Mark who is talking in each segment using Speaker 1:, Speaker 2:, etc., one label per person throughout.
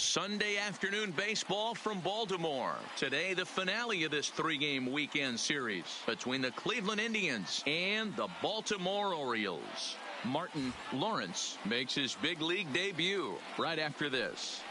Speaker 1: Sunday afternoon baseball from Baltimore. Today, the finale of this three-game weekend series between the Cleveland Indians and the Baltimore Orioles. Martin Lawrence makes his big league debut right after this.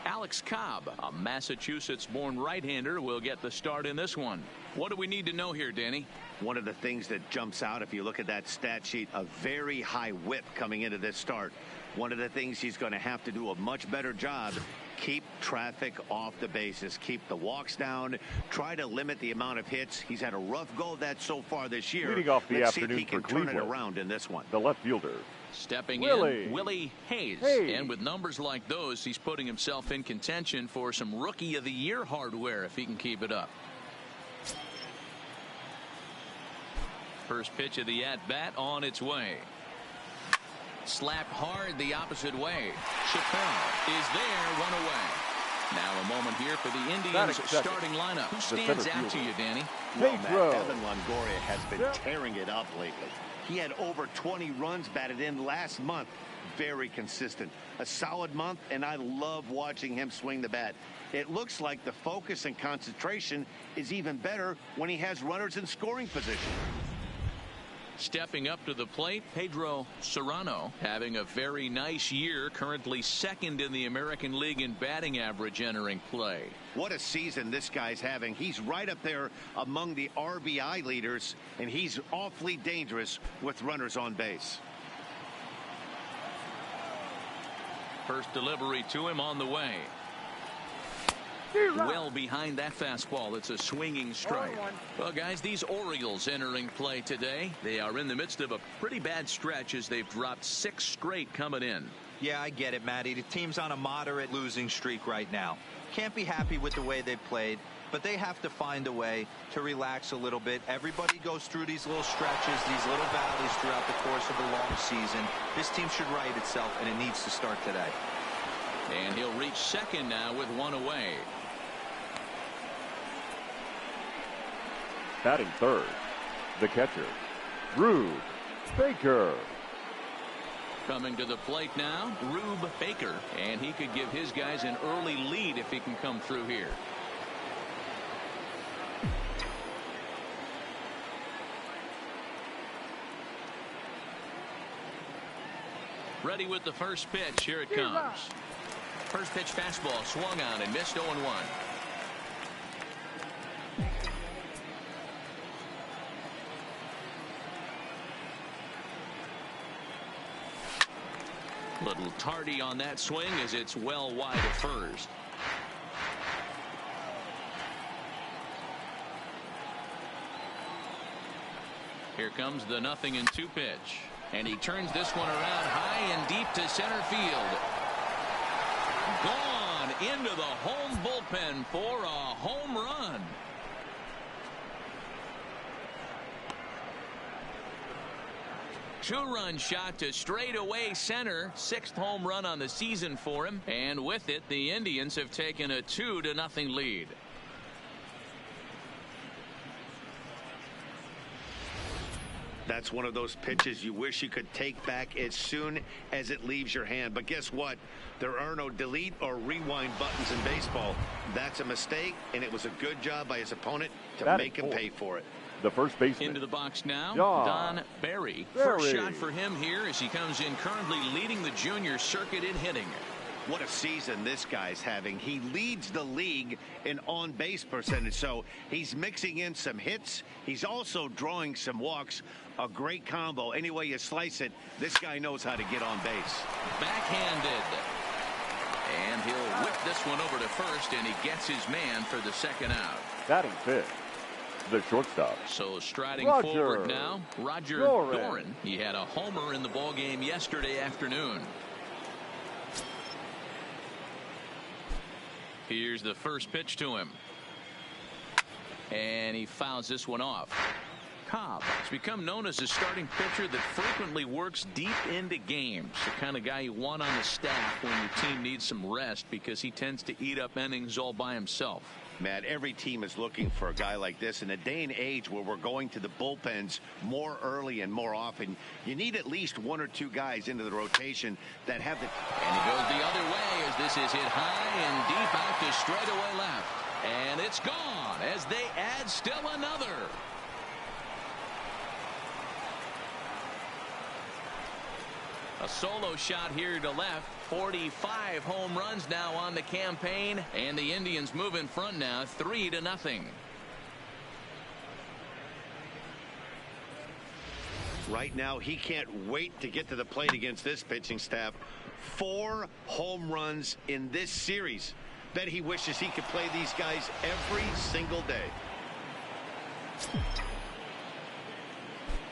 Speaker 1: Alex Cobb, a Massachusetts-born right-hander, will get the start in this one. What do we need to know here, Danny?
Speaker 2: One of the things that jumps out if you look at that stat sheet, a very high whip coming into this start. One of the things he's going to have to do a much better job, keep traffic off the bases, keep the walks down, try to limit the amount of hits. He's had a rough go of that so far this year.
Speaker 3: Leading off the
Speaker 2: Let's see if
Speaker 3: afternoon
Speaker 2: he can
Speaker 3: for
Speaker 2: turn it
Speaker 3: Cleveland,
Speaker 2: around in this one.
Speaker 3: the left fielder.
Speaker 1: Stepping in, Willie Hayes. And with numbers like those, he's putting himself in contention for some Rookie of the Year hardware if he can keep it up. First pitch of the at-bat on its way. Slapped hard the opposite way. Chappelle is there, one away. Now a moment here for the Indians starting lineup. Who stands out to you, Danny?
Speaker 2: Well, Matt, Evan Longoria has been tearing it up lately. He had over 20 runs batted in last month. Very consistent. A solid month, and I love watching him swing the bat. It looks like the focus and concentration is even better when he has runners in scoring position.
Speaker 1: Stepping up to the plate, Pedro Serrano having a very nice year, currently second in the American League in batting average entering play.
Speaker 2: What a season this guy's having. He's right up there among the RBI leaders, and he's awfully dangerous with runners on base.
Speaker 1: First delivery to him on the way. Well behind that fastball. It's a swinging strike. Well, guys, these Orioles entering play today. They are in the midst of a pretty bad stretch as they've dropped 6 straight coming in.
Speaker 4: Yeah, I get it, Matty. The team's on a moderate losing streak right now. Can't be happy with the way they played, but they have to find a way to relax a little bit. Everybody goes through these little stretches, these little valleys throughout the course of a long season. This team should right itself, and it needs to start today.
Speaker 1: And he'll reach second now with one away.
Speaker 3: Batting third, the catcher, Rube Baker.
Speaker 1: Coming to the plate now, Rube Baker, and he could give his guys an early lead if he can come through here. Ready with the first pitch. Here it comes. First pitch fastball swung on and missed 0-1. Little tardy on that swing as it's well wide of first. Here comes the 0-2 pitch. And he turns this one around high and deep to center field. Gone into the home bullpen for a home run. Two-run shot to straightaway center. 6th home run on the season for him. And with it, the Indians have taken a 2-0 lead.
Speaker 2: That's one of those pitches you wish you could take back as soon as it leaves your hand. But guess what? There are no delete or rewind buttons in baseball. That's a mistake, and it was a good job by his opponent to make him pay for it.
Speaker 3: The first baseman.
Speaker 1: Into the box now, Don Barry. First shot for him here as he comes in currently leading the junior circuit in hitting.
Speaker 2: What a season this guy's having. He leads the league in on-base percentage, so he's mixing in some hits. He's also drawing some walks. A great combo. Any way you slice it, this guy knows how to get on base.
Speaker 1: Backhanded. And he'll whip this one over to first, and he gets his man for the second out.
Speaker 3: Batting fifth, the shortstop.
Speaker 1: So striding forward now, Roger Doran. He had a homer in the ballgame yesterday afternoon. Here's the first pitch to him. And he fouls this one off. Cobb has become known as a starting pitcher that frequently works deep into games. The kind of guy you want on the staff when your team needs some rest because he tends to eat up innings all by himself.
Speaker 2: Matt, every team is looking for a guy like this. In a day and age where we're going to the bullpens more early and more often, you need at least one or two guys into the rotation that have the...
Speaker 1: And he goes the other way as this is hit high and deep out to straightaway left. And it's gone as they add still another. A solo shot here to left. 45 home runs now on the campaign, and the Indians move in front now 3-0.
Speaker 2: Right now, he can't wait to get to the plate against this pitching staff. 4 home runs in this series. Bet he wishes he could play these guys every single day.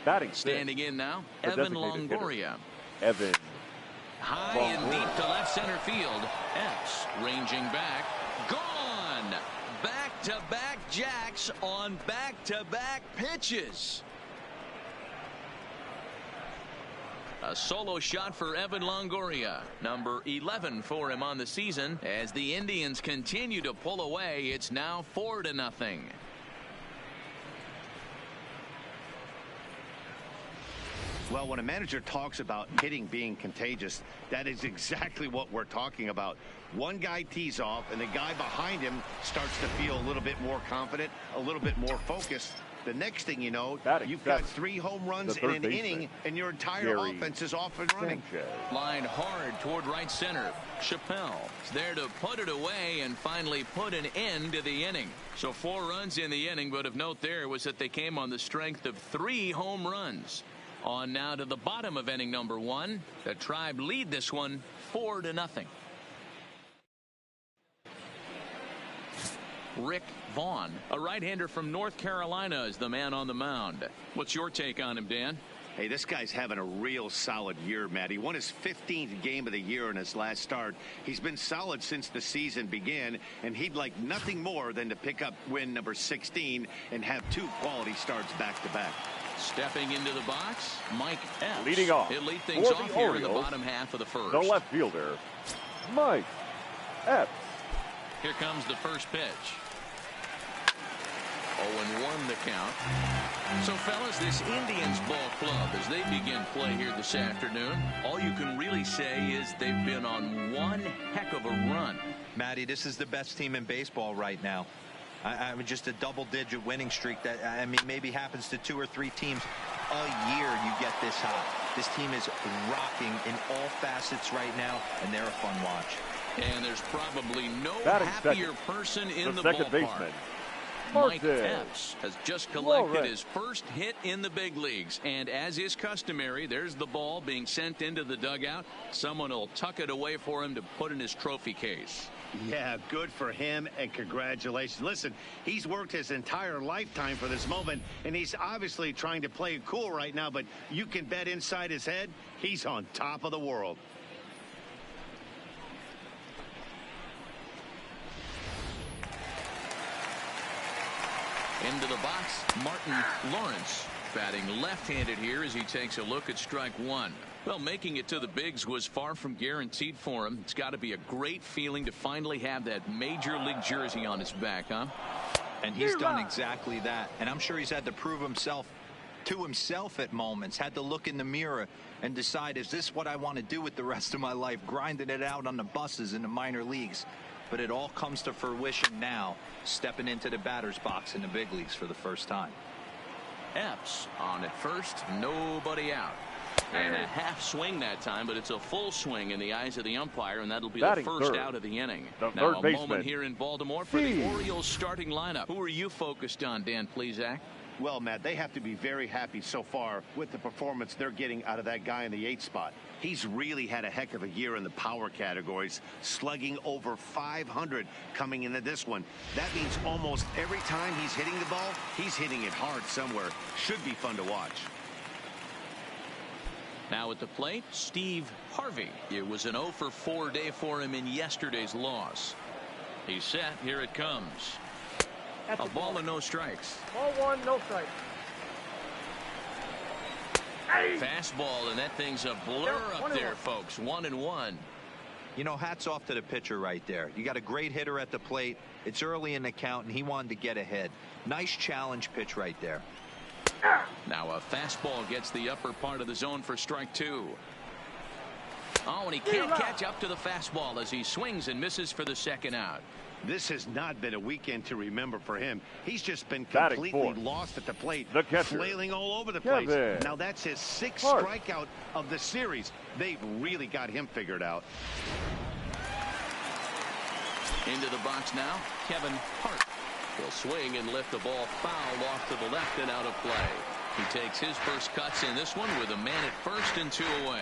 Speaker 3: Batting
Speaker 1: standing in now, Evan Longoria.
Speaker 3: Evan.
Speaker 1: High and deep to left center field. Epps ranging back. Gone. Back-to-back jacks on back-to-back pitches. A solo shot for Evan Longoria. Number 11 for him on the season. As the Indians continue to pull away, it's now 4-0.
Speaker 2: Well, when a manager talks about hitting being contagious, that is exactly what we're talking about. One guy tees off, and the guy behind him starts to feel a little bit more confident, a little bit more focused. The next thing you know, you've got 3 home runs in an inning, and your entire offense is off and running.
Speaker 1: Lined hard toward right center. Chappelle is there to put it away and finally put an end to the inning. So 4 runs in the inning, but of note there was that they came on the strength of 3 home runs. On now to the bottom of inning number 1. The Tribe lead this one 4-0. Rick Vaughn, a right-hander from North Carolina, is the man on the mound. What's your take on him, Dan?
Speaker 2: Hey, this guy's having a real solid year, Matt. He won his 15th game of the year in his last start. He's been solid since the season began, and he'd like nothing more than to pick up win number 16 and have 2 quality starts back-to-back.
Speaker 1: Stepping into the box, Mike Epps.
Speaker 3: Leading off.
Speaker 1: He'll lead things off here in the bottom half of the first.
Speaker 3: The left fielder, Mike Epps.
Speaker 1: Here comes the first pitch. 0-1 the count. So, fellas, this Indians ball club, as they begin play here this afternoon, all you can really say is they've been on one heck of a run.
Speaker 4: Matty, this is the best team in baseball right now. I mean, just a double-digit winning streak that, I mean, maybe happens to 2 or 3 teams a year. You get this hot. This team is rocking in all facets right now, and they're a fun watch.
Speaker 1: And there's probably no
Speaker 3: Batting
Speaker 1: happier
Speaker 3: second.
Speaker 1: person in the
Speaker 3: second
Speaker 1: ballpark.
Speaker 3: baseman,
Speaker 1: Mike Epps has just collected his first hit in the big leagues, and as is customary, there's the ball being sent into the dugout. Someone will tuck it away for him to put in his trophy case.
Speaker 2: Yeah, good for him, and congratulations. Listen, he's worked his entire lifetime for this moment, and he's obviously trying to play it cool right now, but you can bet inside his head, he's on top of the world.
Speaker 1: Into the box, Martin Lawrence, batting left-handed here as he takes a look at strike 1. Well, making it to the bigs was far from guaranteed for him. It's got to be a great feeling to finally have that major league jersey on his back, huh?
Speaker 4: And he's done exactly that. And I'm sure he's had to prove himself to himself at moments, had to look in the mirror and decide, is this what I want to do with the rest of my life, grinding it out on the buses in the minor leagues? But it all comes to fruition now, stepping into the batter's box in the big leagues for the first time.
Speaker 1: Epps on at first, nobody out. And a half swing that time, but it's a full swing in the eyes of the umpire, and that'll be the first out of the inning. Now a moment here in Baltimore for the Orioles starting lineup. Who are you focused on, Dan Plesac?
Speaker 2: Well, Matt, they have to be very happy so far with the performance they're getting out of that guy in the 8th spot. He's really had a heck of a year in the power categories, slugging over 500 coming into this one. That means almost every time he's hitting the ball, he's hitting it hard somewhere. Should be fun to watch.
Speaker 1: Now at the plate, Steve Harvey. It was an 0-for-4 day for him in yesterday's loss. He's set. Here it comes. A ball and no strikes.
Speaker 5: Ball 1, no strikes.
Speaker 1: Fastball, and that thing's a blur up there, folks. 1-1.
Speaker 4: You know, hats off to the pitcher right there. You got a great hitter at the plate. It's early in the count, and he wanted to get ahead. Nice challenge pitch right there.
Speaker 1: Now a fastball gets the upper part of the zone for strike 2. Oh, and he can't catch up to the fastball as he swings and misses for the second out.
Speaker 2: This has not been a weekend to remember for him. He's just been
Speaker 3: Batting
Speaker 2: completely
Speaker 3: fourth,
Speaker 2: lost at the plate,
Speaker 3: the catcher,
Speaker 2: flailing all over the
Speaker 3: Kevin.
Speaker 2: place. Now that's his 6th strikeout of the series. They've really got him figured out.
Speaker 1: Into the box now, Kevin Hart. He'll swing and lift the ball foul off to the left and out of play. He takes his first cuts in this one with a man at first and 2 away.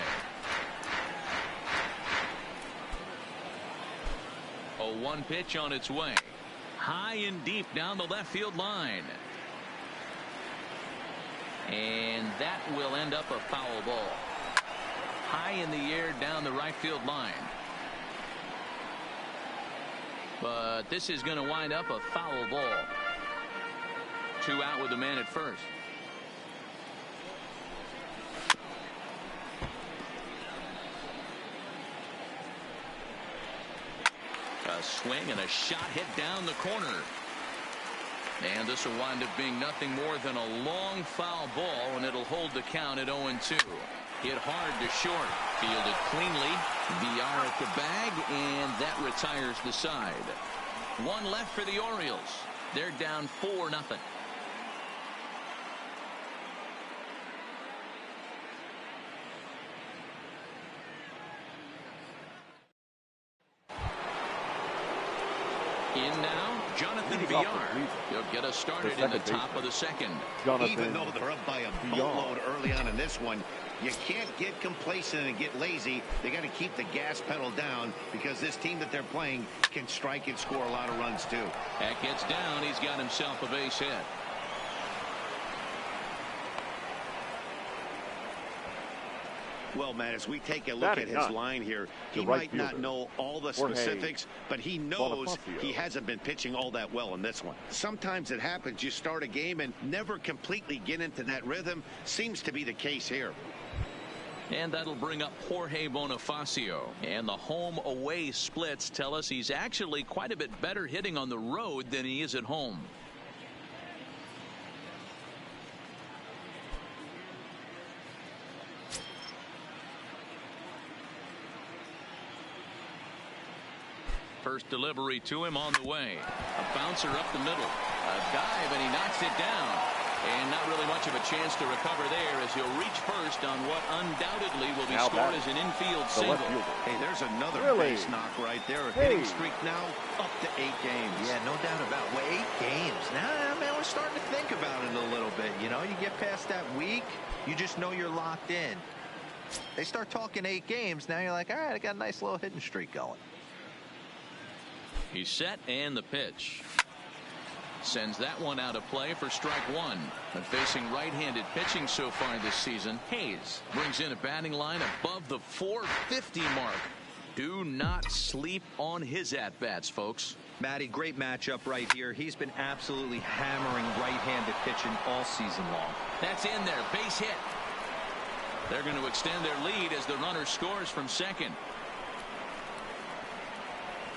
Speaker 1: A 1 pitch on its way. High and deep down the left field line. And that will end up a foul ball. High in the air down the right field line. But this is going to wind up a foul ball. 2 out with the man at first. A swing and a shot hit down the corner. And this will wind up being nothing more than a long foul ball, and it'll hold the count at 0-2. Hit hard to short. Fielded cleanly. VR at the bag, and that retires the side. 1 left for the Orioles. They're down 4-0. In now, Jonathan VR. He'll get us started in the top of the second.
Speaker 2: Even though they're up by a boatload early on in this one, you can't get complacent and get lazy. They got to keep the gas pedal down because this team that they're playing can strike and score a lot of runs too.
Speaker 1: That gets down. He's got himself a base hit.
Speaker 2: Well, Matt, as we take a look at his line here, he might not know all the specifics, but he knows he hasn't been pitching all that well in this one. Sometimes it happens. You start a game and never completely get into that rhythm. Seems to be the case here.
Speaker 1: And that'll bring up Jorge Bonifacio. And the home-away splits tell us he's actually quite a bit better hitting on the road than he is at home. First delivery to him on the way. A bouncer up the middle. A dive, and he knocks it down. And not really much of a chance to recover there as he'll reach first on what undoubtedly will be scored as an infield single.
Speaker 2: Hey, there's another base knock right there. Hitting streak now up to 8 games.
Speaker 4: Yeah, no doubt about it. Well, 8 games. Now, man, we're starting to think about it a little bit. You know, you get past that week, you just know you're locked in. They start talking 8 games. Now you're like, all right, I got a nice little hitting streak going.
Speaker 1: He's set, and the pitch. Sends that one out of play for strike 1. And facing right-handed pitching so far this season, Hayes brings in a batting line above the 450 mark. Do not sleep on his at-bats, folks.
Speaker 4: Matty, great matchup right here. He's been absolutely hammering right-handed pitching all season long.
Speaker 1: That's in there. Base hit. They're going to extend their lead as the runner scores from second.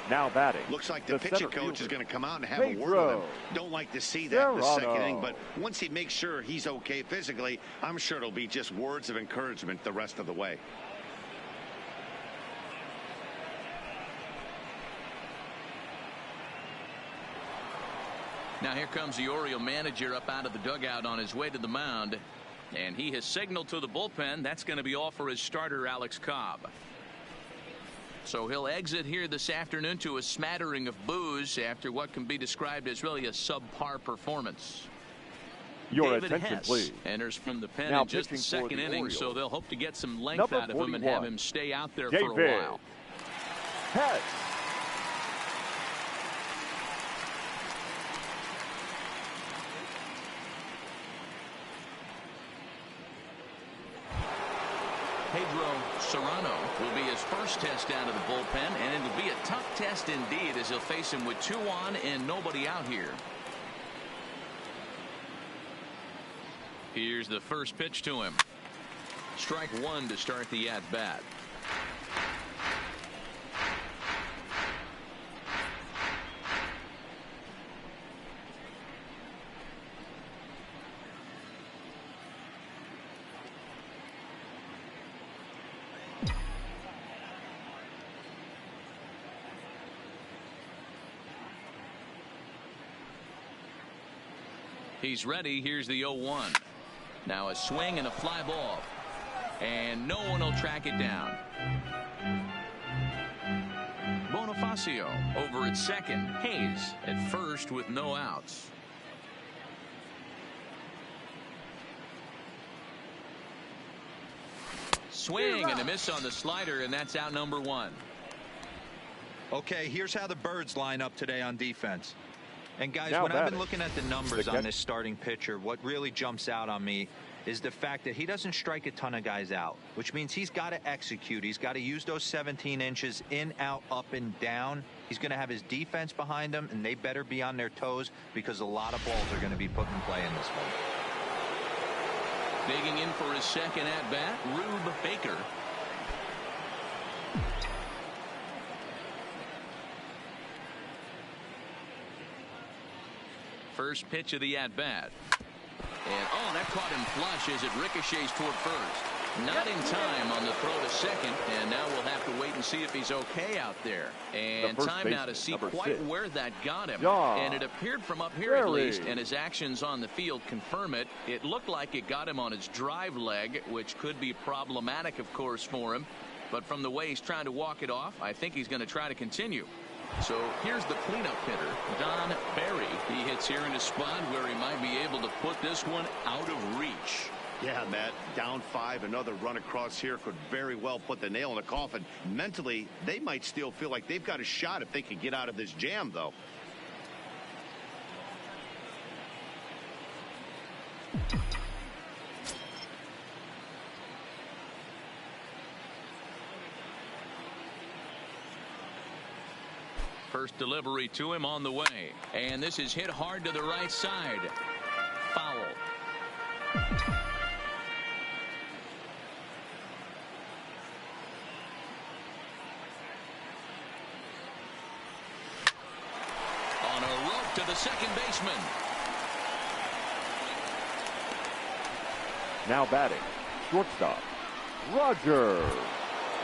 Speaker 3: Now batting.
Speaker 2: Looks like the pitcher coach is going to come out and have a word with him. Don't like to see that in the second inning, but once he makes sure he's okay physically, I'm sure it'll be just words of encouragement the rest of the way.
Speaker 1: Now here comes the Oriole manager up out of the dugout on his way to the mound, and he has signaled to the bullpen that's going to be all for his starter, Alex Cobb. So he'll exit here this afternoon to a smattering of boos after what can be described as really a subpar performance.
Speaker 3: Your
Speaker 1: David
Speaker 3: attention,
Speaker 1: Hess
Speaker 3: please.
Speaker 1: Enters from the pen
Speaker 3: Now
Speaker 1: in just the second inning,
Speaker 3: Orioles,
Speaker 1: so they'll hope to get some length out of him and have him stay out there for a while.
Speaker 3: Hess.
Speaker 1: Pedro Serrano will be his first test out of the bullpen, and it'll be a tough test indeed as he'll face him with 2 on and nobody out here. Here's the first pitch to him. Strike 1 to start the at-bat. He's ready. Here's the 0-1. Now a swing and a fly ball. And no one will track it down. Bonifacio over at second. Hayes at first with no outs. Swing and a miss on the slider, and that's out number 1.
Speaker 4: Okay, here's how the Birds line up today on defense. And guys,
Speaker 3: Now
Speaker 4: when I've been
Speaker 3: batting.
Speaker 4: looking at the numbers on this starting pitcher, what really jumps out on me is the fact that he doesn't strike a ton of guys out, which means he's got to execute. He's got to use those 17 inches in, out, up, and down. He's going to have his defense behind him, and they better be on their toes because a lot of balls are going to be put in play in this one.
Speaker 1: Digging in for his second at-bat, Rube Baker. First pitch of the at-bat. And, oh, that caught him flush as it ricochets toward first. Not in time on the throw to second, and now we'll have to wait and see if he's okay out there. And time now to see quite where that got him. And it appeared from up here at least, and his actions on the field confirm it. It looked like it got him on his drive leg, which could be problematic, of course, for him. But from the way he's trying to walk it off, I think he's going to try to continue. So here's the cleanup hitter, Don Barry. He hits here in a spot where he might be able to put this one out of reach.
Speaker 2: Yeah, Matt, down 5, another run across here could very well put the nail in the coffin. Mentally, they might still feel like they've got a shot if they can get out of this jam, though.
Speaker 1: First delivery to him on the way. And this is hit hard to the right side. Foul. On a rope to the second baseman.
Speaker 3: Now batting, shortstop, Roger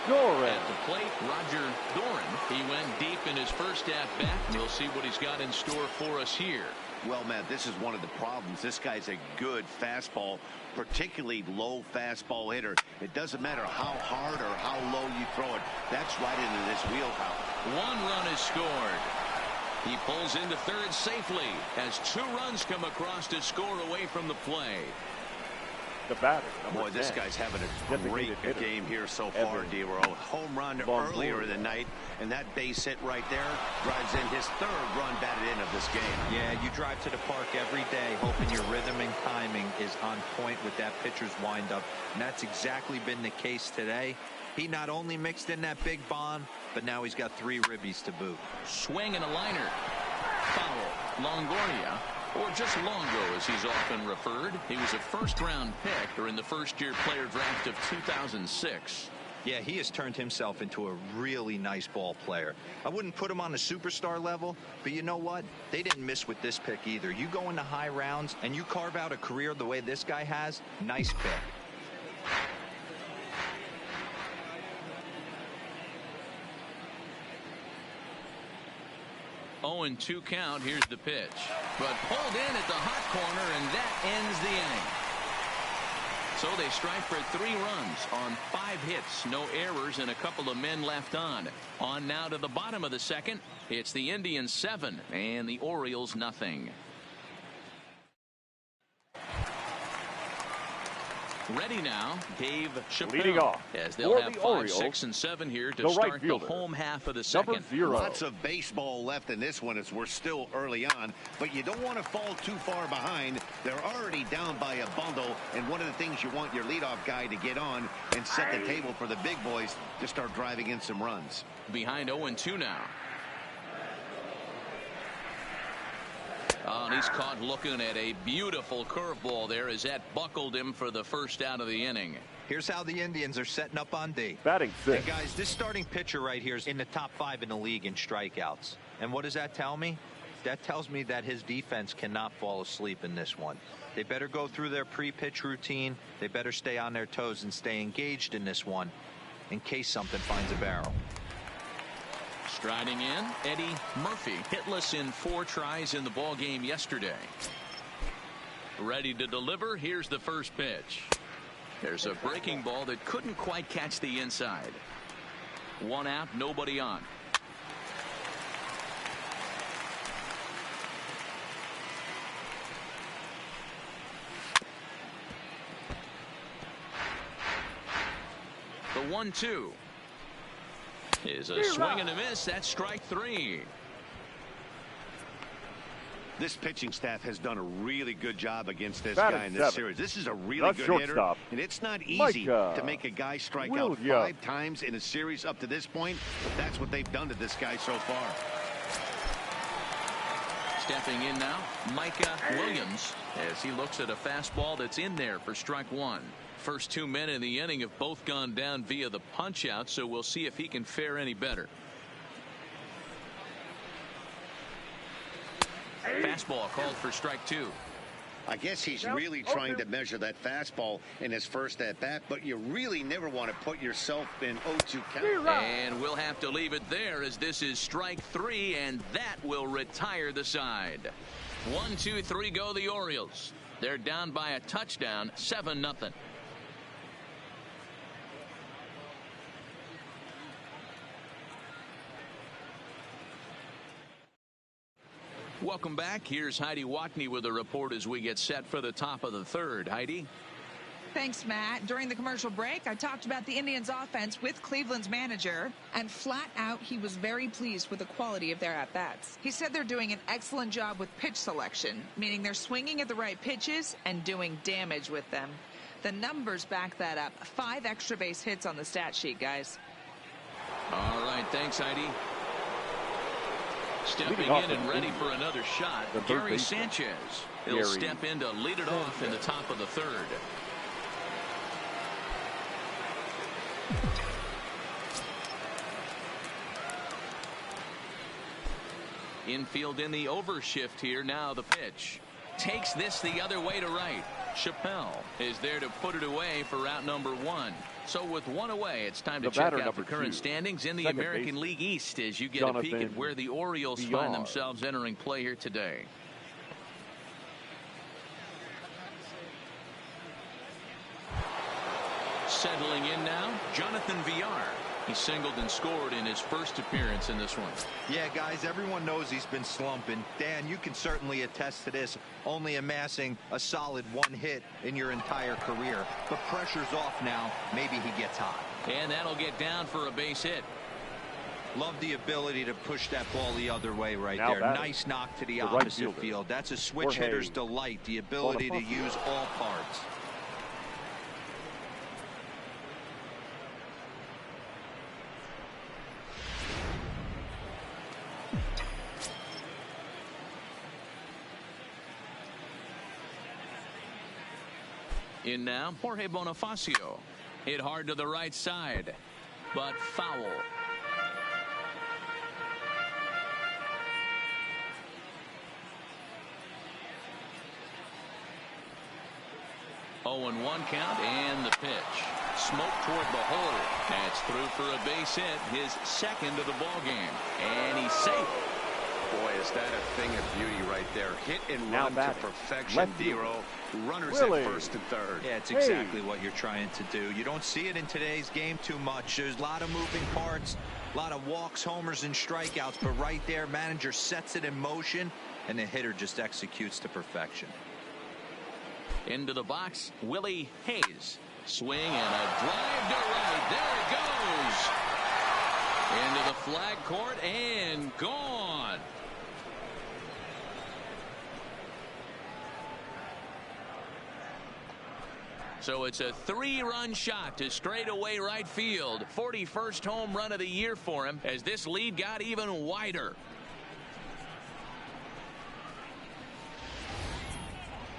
Speaker 3: Doran.
Speaker 1: At the plate, Roger Doran. He went deep in his first at-bat, and we'll see what he's got in store for us here.
Speaker 2: Well, Matt, this is one of the problems. This guy's a good fastball, particularly low fastball hitter. It doesn't matter how hard or how low you throw it. That's right into this wheelhouse.
Speaker 1: 1 run is scored. He pulls into third safely as 2 runs come across to score away from the play.
Speaker 3: The batter,
Speaker 2: Boy, this guy's having a great game here so far, D-Row. Home run earlier in the night, and that base hit right there drives in his 3rd run batted in of this game.
Speaker 4: Yeah, you drive to the park every day hoping your rhythm and timing is on point with that pitcher's windup, and that's exactly been the case today. He not only mixed in that big bomb, but now he's got 3 ribbies to boot.
Speaker 1: Swing and a liner. Foul. Longoria, or just Longo as he's often referred. He was a first-round pick during the first-year player draft of 2006.
Speaker 4: Yeah, he has turned himself into a really nice ball player. I wouldn't put him on the superstar level, but you know what? They didn't miss with this pick either. You go into high rounds and you carve out a career the way this guy has, nice pick.
Speaker 1: 0-2 count. Here's the pitch. But pulled in at the hot corner, and that ends the inning. So they strike for 3 runs on 5 hits, no errors, and a couple of men left on. On now to the bottom of the second. It's the Indians 7 and the Orioles nothing. Ready now, Dave Chappelle.
Speaker 3: Leading off
Speaker 1: as they'll have 5, 6, and 7 here to start the home half of the second.
Speaker 3: Number 0.
Speaker 2: Lots of baseball left in this one as we're still early on, but you don't want to fall too far behind. They're already down by a bundle, and one of the things you want your leadoff guy to get on and set the table for the big boys to start driving in some runs.
Speaker 1: Behind 0-2 now. Oh, and he's caught looking at a beautiful curveball there as that buckled him for the first out of the inning.
Speaker 4: Here's how the Indians are setting up on D.
Speaker 3: Batting 6.
Speaker 4: Hey guys, this starting pitcher right here is in the top 5 in the league in strikeouts. And what does that tell me? That tells me that his defense cannot fall asleep in this one. They better go through their pre-pitch routine. They better stay on their toes and stay engaged in this one in case something finds a barrel.
Speaker 1: Striding in, Eddie Murphy, hitless in 4 tries in the ball game yesterday. Ready to deliver. Here's the first pitch. There's a breaking ball that couldn't quite catch the inside. 1 out, nobody on. The 1-2 is a swing and a miss. That's strike 3.
Speaker 2: This pitching staff has done a really good job against this guy in this series. This is a really good hitter, and it's not easy to make a guy strike out 5 times in a series up to this point, but that's what they've done to this guy so far.
Speaker 1: Stepping in now, Micah Williams, as he looks at a fastball that's in there for strike 1. First 2 men in the inning have both gone down via the punch out, so we'll see if he can fare any better. Fastball called for strike 2.
Speaker 2: I guess he's really trying to measure that fastball in his first at bat, but you really never want to put yourself in 0-2 count.
Speaker 1: And we'll have to leave it there, as this is strike 3, and that will retire the side. 1, 2, 3 go the Orioles. They're down by a touchdown, 7-0. Welcome back. Here's Heidi Watney with a report as we get set for the top of the third. Heidi?
Speaker 5: Thanks, Matt. During the commercial break, I talked about the Indians' offense with Cleveland's manager, and flat out, he was very pleased with the quality of their at-bats. He said they're doing an excellent job with pitch selection, meaning they're swinging at the right pitches and doing damage with them. The numbers back that up. 5 extra base hits on the stat sheet, guys.
Speaker 1: All right, thanks, Heidi. Stepping in and ready for another shot, Gary Sanchez. He'll step in to lead it off in the top of the third. Infield in the overshift here. Now the pitch. Takes this the other way to right. Chappelle is there to put it away for out number 1. So with 1 away, it's time to check out the current standings in the American League East as you get a peek at where the Orioles find themselves entering play here today. Settling in now, Jonathan Villar. He singled and scored in his first appearance in this one.
Speaker 4: Yeah, guys, everyone knows he's been slumping. Dan, you can certainly attest to this, only amassing a solid 1 hit in your entire career. But pressure's off now. Maybe he gets hot.
Speaker 1: And that'll get down for a base hit.
Speaker 4: Love the ability to push that ball the other way right there. Nice knock to the opposite field. That's a switch hitter's delight, the ability to use all parts.
Speaker 1: In now, Jorge Bonifacio. Hit hard to the right side, but foul. Oh, and 1 count, and the pitch. Smoke toward the hole. That's through for a base hit, his second of the ball game, and he's safe.
Speaker 2: Boy, is that a thing of beauty right there. Hit and run to perfection, D-Row. Runners at first and third.
Speaker 4: Yeah, it's exactly what you're trying to do. You don't see it in today's game too much. There's a lot of moving parts, a lot of walks, homers, and strikeouts. But right there, manager sets it in motion, and the hitter just executes to perfection.
Speaker 1: Into the box, Willie Hayes. Swing and a drive to right. There it goes. Into the flag court and gone. So it's a 3-run shot to straightaway right field. 41st home run of the year for him as this lead got even wider.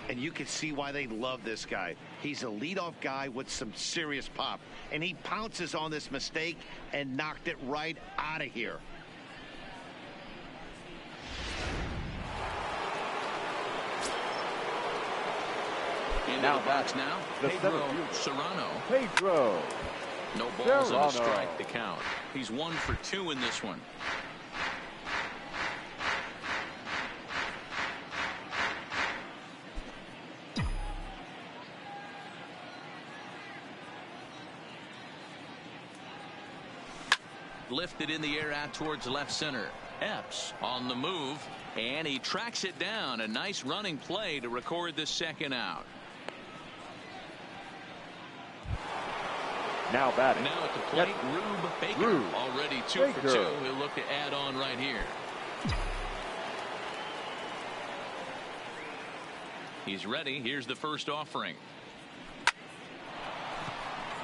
Speaker 2: And you can see why they love this guy. He's a leadoff guy with some serious pop. And he pounces on this mistake and knocked it right out of here.
Speaker 1: Into the box now, Pedro Serrano. No balls and a strike to count. He's 1 for 2 in this one. lifted in the air out towards left center. Epps on the move, and he tracks it down. A nice running play to record the second out.
Speaker 3: Now batting.
Speaker 1: Now at the plate, Rube Baker. Already 2 for 2. He'll look to add on right here. He's ready. Here's the first offering.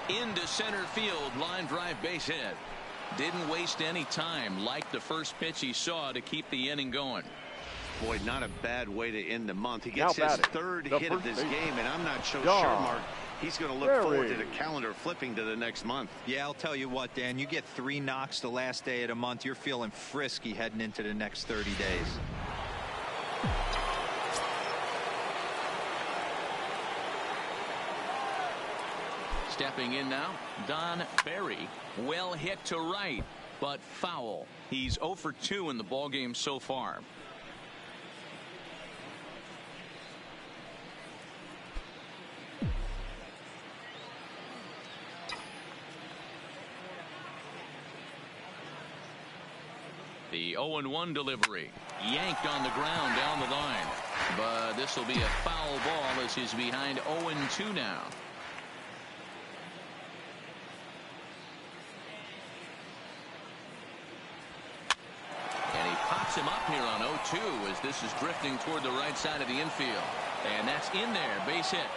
Speaker 1: Into center field. Line drive, base hit. Didn't waste any time. Liked the first pitch he saw to keep the inning going.
Speaker 2: Boy, not a bad way to end the month. He gets his third hit of this game, and I'm not sure, Mark, he's going to look forward to the calendar flipping to the next month.
Speaker 4: Yeah, I'll tell you what, Dan, you get 3 knocks the last day of the month. You're feeling frisky heading into the next 30 days.
Speaker 1: Stepping in now, Don Barry. Well hit to right, but foul. He's 0 for 2 in the ballgame so far. The 0-1 delivery. Yanked on the ground down the line. But this will be a foul ball as he's behind 0-2 now. And he pops him up here on 0-2 as this is drifting toward the right side of the infield. And that's in there, base hit.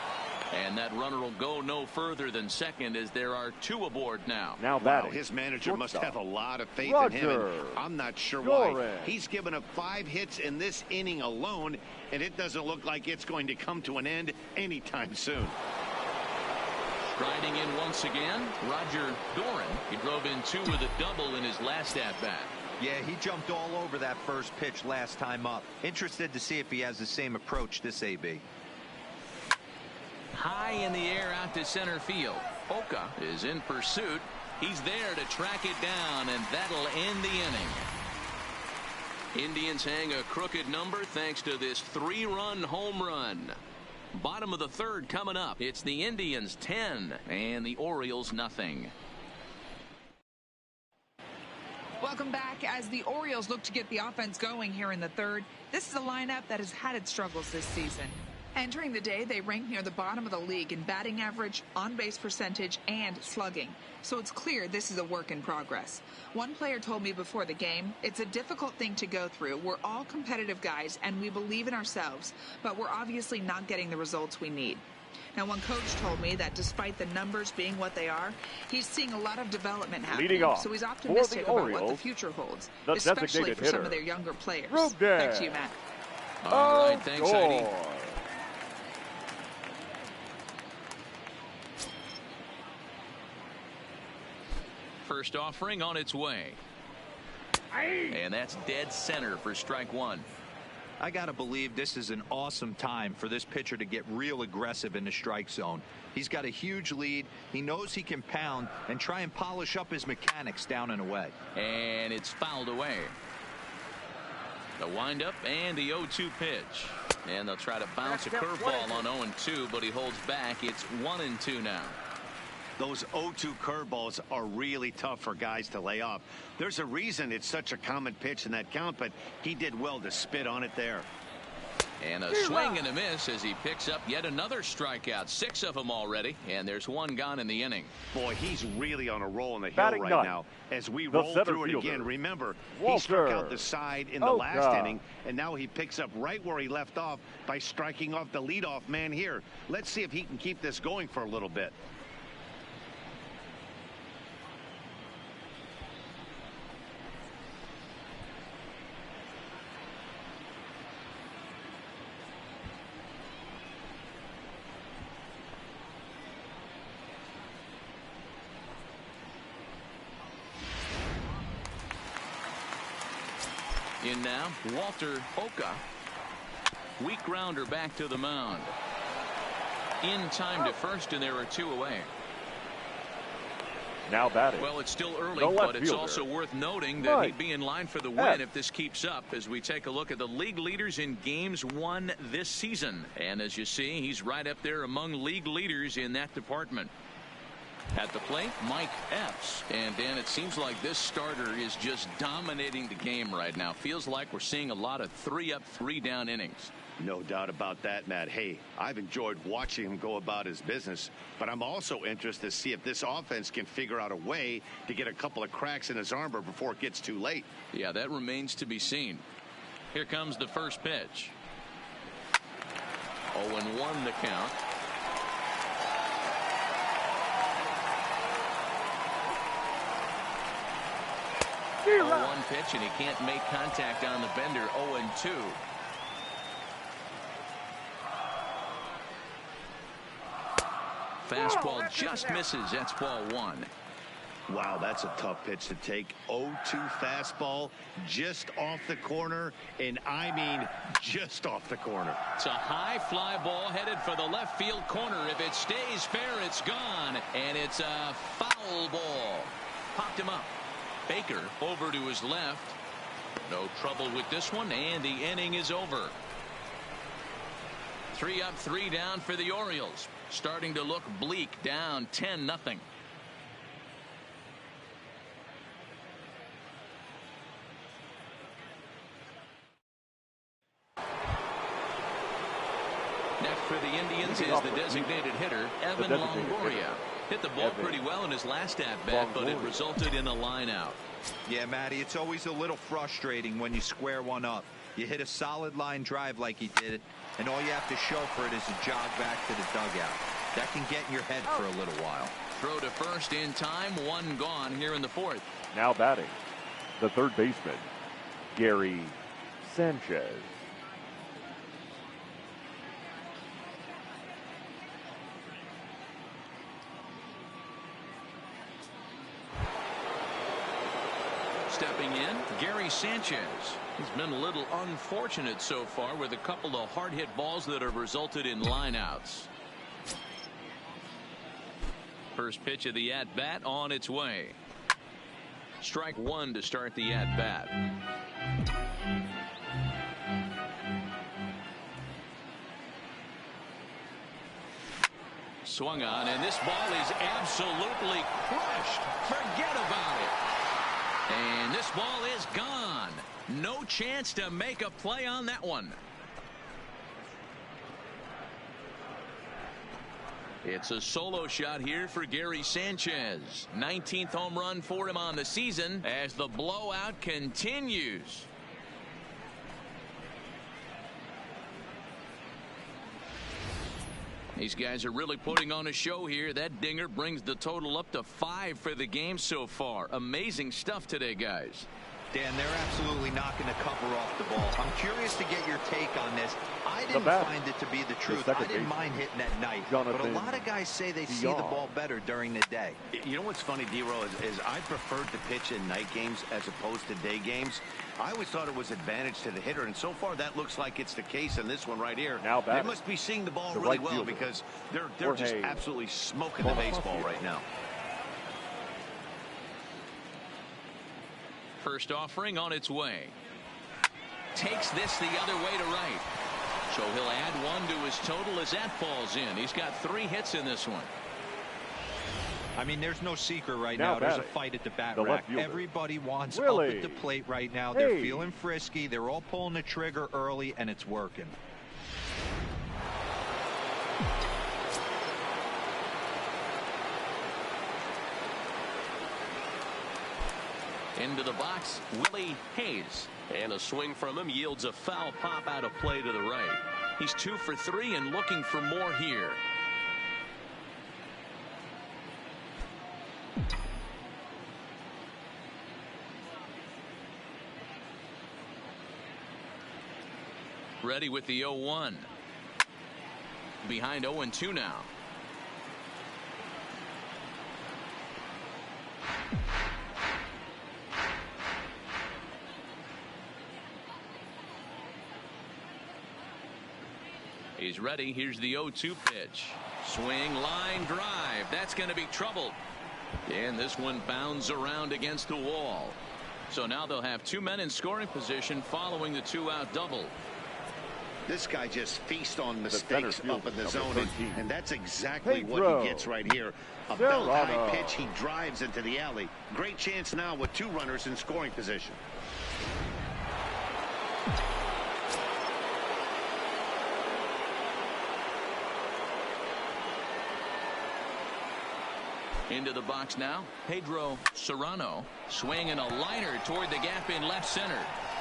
Speaker 1: And that runner will go no further than second as there are 2 aboard now.
Speaker 2: Wow, his manager must have a lot of faith in him. And I'm not sure why. He's given up 5 hits in this inning alone, and it doesn't look like it's going to come to an end anytime soon.
Speaker 1: Striding in once again, Roger Doran. He drove in 2 with a double in his last at-bat.
Speaker 4: Yeah, he jumped all over that first pitch last time up. Interested to see if he has the same approach this AB.
Speaker 1: High in the air out to center field. Oka is in pursuit. He's there to track it down, and that'll end the inning. Indians hang a crooked number thanks to this 3-run home run. Bottom of the 3rd coming up. It's the Indians 10 and the Orioles nothing.
Speaker 5: Welcome back. As the Orioles look to get the offense going here in the 3rd, this is a lineup that has had its struggles this season. Entering the day, they rank near the bottom of the league in batting average, on-base percentage, and slugging. So it's clear this is a work in progress. One player told me before the game, it's a difficult thing to go through. We're all competitive guys, and we believe in ourselves, but we're obviously not getting the results we need. Now, one coach told me that despite the numbers being what they are, he's seeing a lot of development happening. So he's optimistic about what the future holds, especially for some of their younger players. Back to you, Matt.
Speaker 1: All right, thanks, Heidi. First offering on its way. And that's dead center for strike 1.
Speaker 4: I got to believe this is an awesome time for this pitcher to get real aggressive in the strike zone. He's got a huge lead. He knows he can pound and try and polish up his mechanics down and away.
Speaker 1: And it's fouled away. The windup and the 0-2 pitch. And they'll try to bounce a curveball on 0-2, but he holds back. It's 1-2 now.
Speaker 2: Those 0-2 curveballs are really tough for guys to lay off. There's a reason it's such a common pitch in that count, but he did well to spit on it there.
Speaker 1: And a swing and a miss as he picks up yet another strikeout. 6 of them already, and there's 1 gone in the inning.
Speaker 2: Boy, he's really on a roll in the hill right now. As we roll through it again, remember, he struck out the side in the last inning, and now he picks up right where he left off by striking off the leadoff man here. Let's see if he can keep this going for a little bit.
Speaker 1: In now, Walter Oka. Weak grounder back to the mound. In time to first, and there are 2 away.
Speaker 3: Now batting.
Speaker 1: Well, it's still early, but it's also worth noting that he'd be in line for the win if this keeps up as we take a look at the league leaders in games won this season. And as you see, he's right up there among league leaders in that department. At the plate, Mike Epps. And Dan, it seems like this starter is just dominating the game right now. Feels like we're seeing a lot of 3-up, 3-down innings.
Speaker 2: No doubt about that, Matt. Hey, I've enjoyed watching him go about his business, but I'm also interested to see if this offense can figure out a way to get a couple of cracks in his armor before it gets too late.
Speaker 1: Yeah, that remains to be seen. Here comes the first pitch. 0-1 the count.
Speaker 3: Zero.
Speaker 1: 0-1 pitch, and he can't make contact on the bender. 0-2. Fastball just misses. That's ball 1.
Speaker 2: Wow, that's a tough pitch to take. 0-2 fastball just off the corner, and I mean just off the corner.
Speaker 1: It's a high fly ball headed for the left field corner. If it stays fair, it's gone, and it's a foul ball. Popped him up. Baker over to his left. No trouble with this one, and the inning is over. 3 up, 3 down for the Orioles. Starting to look bleak, down 10-0. Next for the Indians is the designated hitter, Evan Longoria. Hit the ball pretty well in his last at-bat, but it resulted in a line out.
Speaker 4: Yeah, Matty, it's always a little frustrating when you square one up. You hit a solid line drive like he did, and all you have to show for it is a jog back to the dugout. That can get in your head for a little while.
Speaker 1: Throw to first in time, 1 gone here in the 4th.
Speaker 3: Now batting, the third baseman, Gary Sanchez.
Speaker 1: Stepping in, Gary Sanchez. He's been a little unfortunate so far with a couple of hard-hit balls that have resulted in lineouts. First pitch of the at-bat on its way. Strike 1 to start the at-bat. Swung on, and this ball is absolutely crushed. Forget about it. And this ball is gone. No chance to make a play on that one. It's a solo shot here for Gary Sanchez. 19th home run for him on the season as the blowout continues. These guys are really putting on a show here. That dinger brings the total up to 5 for the game so far. Amazing stuff today, guys.
Speaker 4: Dan, they're absolutely not going to cover off the ball. I'm curious to get your take on this. I didn't find it to be the truth. I didn't mind hitting at night. But a lot of guys say they see the ball better during the day.
Speaker 2: You know what's funny, D-Roll, is I preferred to pitch in night games as opposed to day games. I always thought it was advantage to the hitter, and so far that looks like it's the case in this one right here.
Speaker 3: Now
Speaker 2: they must be seeing the ball really well because they're just absolutely smoking the baseball right now.
Speaker 1: First offering on its way. Takes this the other way to right. So he'll add 1 to his total as that falls in. He's got 3 hits in this one.
Speaker 4: I mean, there's no secret right now. There's a fight at the bat rack. Everybody wants up at the plate right now. They're feeling frisky. They're all pulling the trigger early, and it's working.
Speaker 1: Into the box, Willie Hayes. And a swing from him yields a foul pop out of play to the right. He's 2 for 3 and looking for more here. Ready with the 0-1. Behind 0-2 now. He's ready. Here's the 0-2 pitch. Swing, line drive. That's going to be trouble. And this one bounds around against the wall. So now they'll have 2 men in scoring position following the 2-out double.
Speaker 2: This guy just feasts on mistakes up in the zone, and that's exactly
Speaker 3: Hey,
Speaker 2: what he gets right here. A belt-high pitch, he drives into the alley. Great chance now with 2 runners in scoring position.
Speaker 1: Into the box now, Pedro Serrano swinging a liner toward the gap in left center.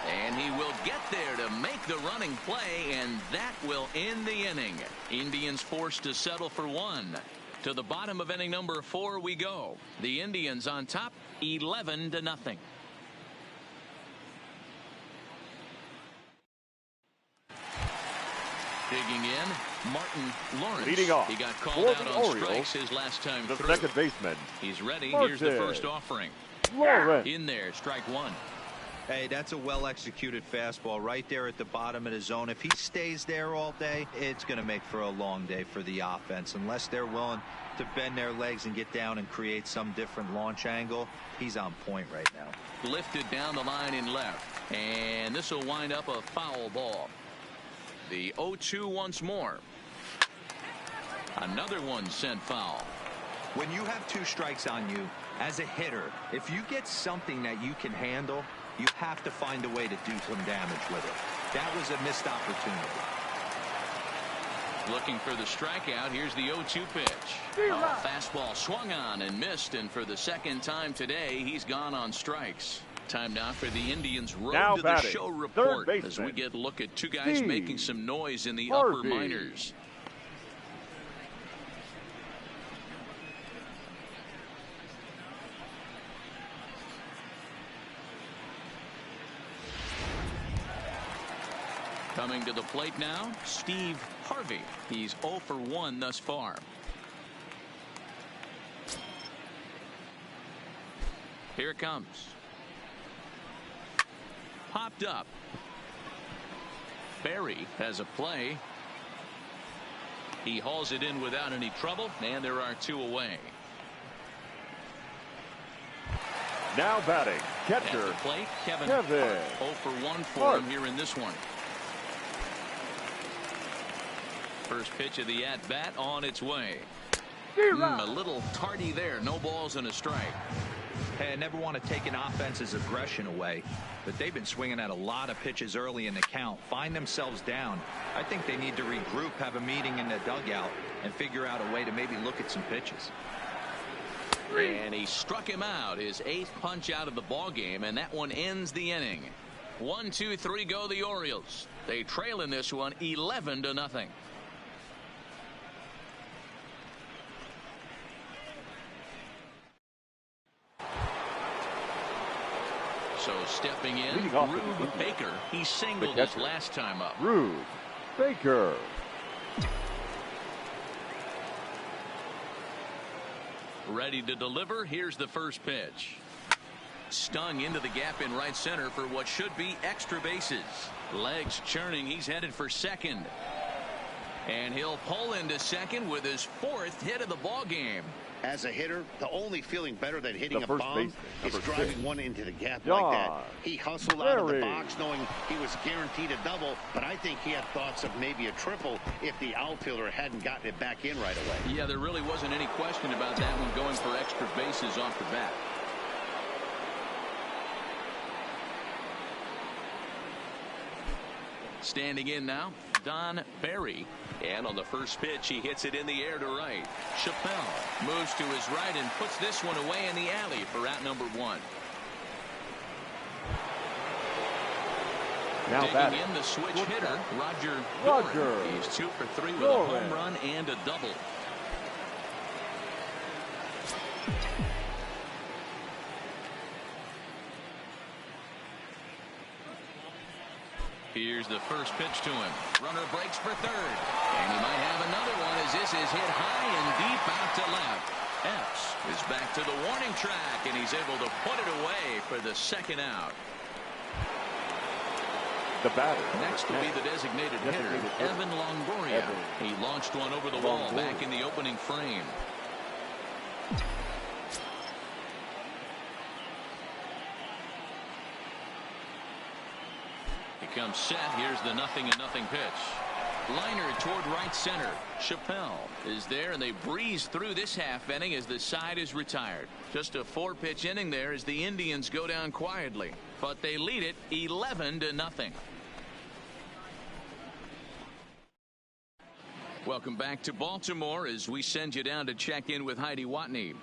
Speaker 1: And he will get there to make the running play, and that will end the inning. Indians forced to settle for 1. To the bottom of inning number 4 we go. The Indians on top, 11-0. Digging in, Martin Lawrence.
Speaker 3: Leading off,
Speaker 1: he got called out on
Speaker 3: Orioles,
Speaker 1: strikes his last time
Speaker 3: the
Speaker 1: through.
Speaker 3: second baseman.
Speaker 1: He's ready.
Speaker 3: Martin.
Speaker 1: Here's the first offering.
Speaker 3: Lawrence.
Speaker 1: In there, strike 1.
Speaker 4: Hey, that's a well-executed fastball right there at the bottom of the zone. If he stays there all day, it's going to make for a long day for the offense. Unless they're willing to bend their legs and get down and create some different launch angle, he's on point right now.
Speaker 1: Lifted down the line in left. And this will wind up a foul ball. The 0-2 once more. Another one sent foul.
Speaker 4: When you have 2 strikes on you, as a hitter, if you get something that you can handle, you have to find a way to do some damage with it. That was a missed opportunity.
Speaker 1: Looking for the strikeout. Here's the 0-2 pitch. Fastball swung on and missed, and for the second time today, he's gone on strikes. Time now for the Indians' Road
Speaker 3: Now
Speaker 1: to
Speaker 3: batting,
Speaker 1: the Show report
Speaker 3: third
Speaker 1: as we
Speaker 3: baseman,
Speaker 1: get a look at 2 guys making some noise in the
Speaker 3: HARVEY.
Speaker 1: upper minors. Coming to the plate now, Steve Harvey. He's 0 for 1 thus far. Here it comes. Popped up. Barry has a play. He hauls it in without any trouble, and there are 2 away.
Speaker 3: Now batting,
Speaker 1: At
Speaker 3: catcher,
Speaker 1: the plate, Kevin.
Speaker 3: Kevin.
Speaker 1: 0 for 1 for him here in this one. First pitch of the at-bat on its way. A little tardy there. No balls and a strike.
Speaker 4: Hey, I never want to take an offense's aggression away, but they've been swinging at a lot of pitches early in the count. Find themselves down. I think they need to regroup, have a meeting in the dugout, and figure out a way to maybe look at some pitches.
Speaker 1: And he struck him out. His 8th punch out of the ball game, and that one ends the inning. 1, 2, 3 go the Orioles. They trail in this one 11-0. So stepping in, Rube Baker. He singled his last time up.
Speaker 3: Rube Baker.
Speaker 1: Ready to deliver. Here's the first pitch. Stung into the gap in right center for what should be extra bases. Legs churning. He's headed for second. And he'll pull into second with his 4th hit of the ball game.
Speaker 2: As a hitter, the only feeling better than hitting a bomb is
Speaker 3: baseman,
Speaker 2: driving one into the gap
Speaker 3: John
Speaker 2: like that. He hustled out of the
Speaker 3: Barry.
Speaker 2: box knowing he was guaranteed a double, but I think he had thoughts of maybe a triple if the outfielder hadn't gotten it back in right away.
Speaker 1: Yeah, there really wasn't any question about that one going for extra bases off the bat. Standing in now, Don Barry. And on the first pitch, he hits it in the air to right. Chappelle moves to his right and puts this one away in the alley for out number 1.
Speaker 3: Now
Speaker 1: Digging
Speaker 3: batting,
Speaker 1: in the switch hitter, Roger.
Speaker 3: Roger.
Speaker 1: He's 2 for 3 with a home run and a double. Here's the first pitch to him. Runner breaks for third. And he might have another one as this is hit high and deep out to left. Epps is back to the warning track, and he's able to put it away for the second out.
Speaker 3: The batter.
Speaker 1: Next will be the designated hitter, Evan Longoria. He launched one over the wall back in the opening frame. comes set. Here's the 0-0 pitch. Liner toward right center. Chappelle is there, and they breeze through this half inning as the side is retired. Just a 4-pitch inning there as the Indians go down quietly, but they lead it 11-0. Welcome back to Baltimore as we send you down to check in with Heidi Watney.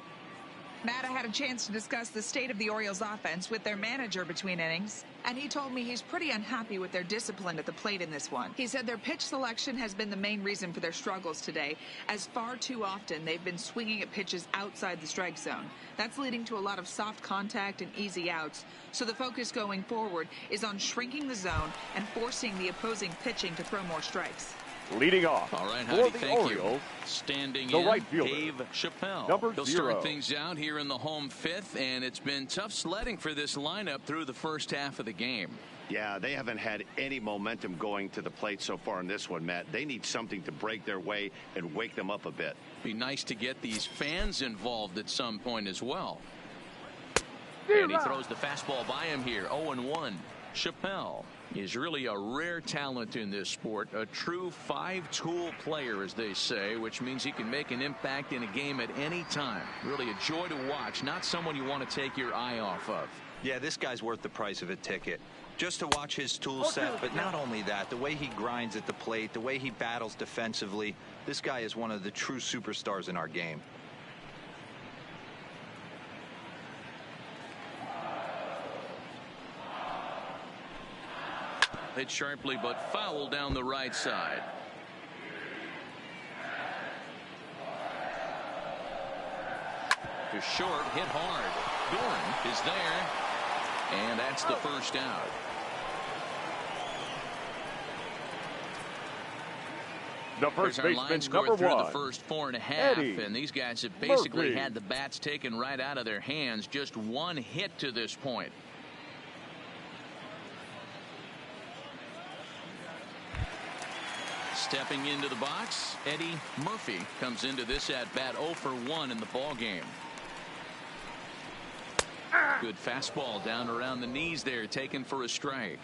Speaker 5: Matt, I had a chance to discuss the state of the Orioles offense with their manager between innings, and he told me he's pretty unhappy with their discipline at the plate in this one. He said their pitch selection has been the main reason for their struggles today, as far too often they've been swinging at pitches outside the strike zone. That's leading to a lot of soft contact and easy outs, so the focus going forward is on shrinking the zone and forcing the opposing pitching to throw more strikes.
Speaker 3: Leading off
Speaker 1: all right,
Speaker 3: for
Speaker 1: Heidi,
Speaker 3: the
Speaker 1: thank
Speaker 3: Orioles,
Speaker 1: you. Standing
Speaker 3: the
Speaker 1: in,
Speaker 3: right fielder,
Speaker 1: Dave Chappelle.
Speaker 3: number
Speaker 1: He'll
Speaker 3: 0.
Speaker 1: start things out here in the home fifth, and it's been tough sledding for this lineup through the first half of the game.
Speaker 2: Yeah, they haven't had any momentum going to the plate so far in this one, Matt. They need something to break their way and wake them up a bit.
Speaker 1: Be nice to get these fans involved at some point as well. And he throws the fastball by him here. 0-1. Chappelle is really a rare talent in this sport, a true 5-tool player, as they say, which means he can make an impact in a game at any time. Really a joy to watch, not someone you want to take your eye off of.
Speaker 4: Yeah, this guy's worth the price of a ticket. Just to watch his tool set, but not only that, the way he grinds at the plate, the way he battles defensively, this guy is one of the true superstars in our game.
Speaker 1: Hit sharply, but foul down the right side. To short, hit hard. Doran is there, and that's the first out.
Speaker 3: The first
Speaker 1: Here's our
Speaker 3: baseman,
Speaker 1: line score
Speaker 3: number
Speaker 1: through
Speaker 3: 1.
Speaker 1: the first 4.5,
Speaker 3: Eddie
Speaker 1: and these guys have basically
Speaker 3: Murphy.
Speaker 1: had the bats taken right out of their hands. Just one hit to this point. Stepping into the box, Eddie Murphy comes into this at bat 0 for 1 in the ball game. Good fastball down around the knees there, taken for a strike.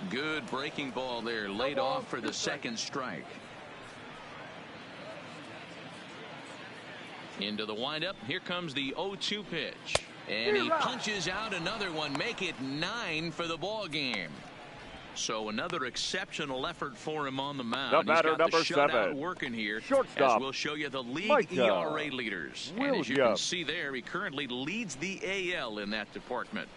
Speaker 1: Good breaking ball there, laid off for the second strike. Into the windup, here comes the 0-2 pitch. And he punches out another one, make it 9 for the ball game. So another exceptional effort for him on the mound.
Speaker 3: The batter,
Speaker 1: He's got
Speaker 3: number
Speaker 1: the shutout
Speaker 3: 7.
Speaker 1: working here.
Speaker 3: Shortstop,
Speaker 1: as we'll show you the league
Speaker 3: Micah
Speaker 1: ERA leaders. And as you can see there, he currently leads the AL in that department.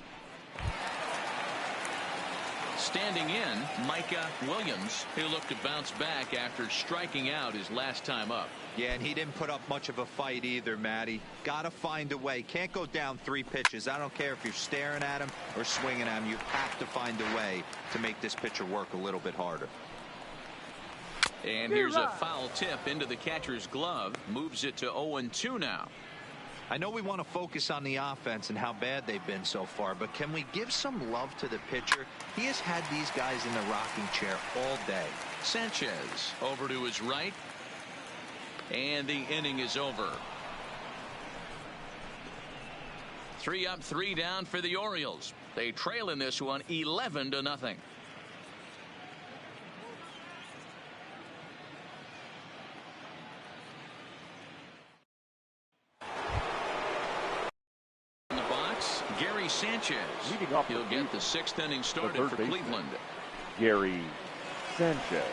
Speaker 1: Standing in, Micah Williams, who looked to bounce back after striking out his last time up.
Speaker 4: Yeah, and he didn't put up much of a fight either, Matty. Got to find a way. Can't go down 3 pitches. I don't care if you're staring at him or swinging at him. You have to find a way to make this pitcher work a little bit harder.
Speaker 1: And here's a foul tip into the catcher's glove. Moves it to 0-2 now.
Speaker 4: I know we want to focus on the offense and how bad they've been so far, but can we give some love to the pitcher? He has had these guys in the rocking chair all day.
Speaker 1: Sanchez over to his right. And the inning is over. 3 up, 3 down for the Orioles. They trail in this one 11-0. Gary Sanchez. He'll get the 6th inning started for Cleveland.
Speaker 3: Gary Sanchez.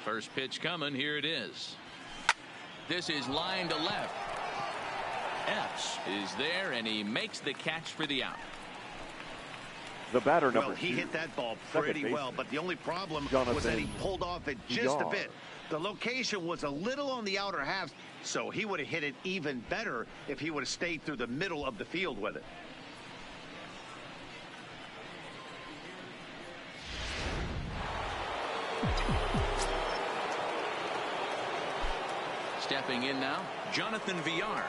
Speaker 1: First pitch coming. Here it is. This is line to left. Epps is there, and he makes the catch for the out.
Speaker 3: The batter, number 2.
Speaker 2: Well, he hit that ball pretty well, but the only problem was that he pulled off it just a bit. The location was a little on the outer half, so he would have hit it even better if he would have stayed through the middle of the field with it.
Speaker 1: Stepping in now, Jonathan Villar.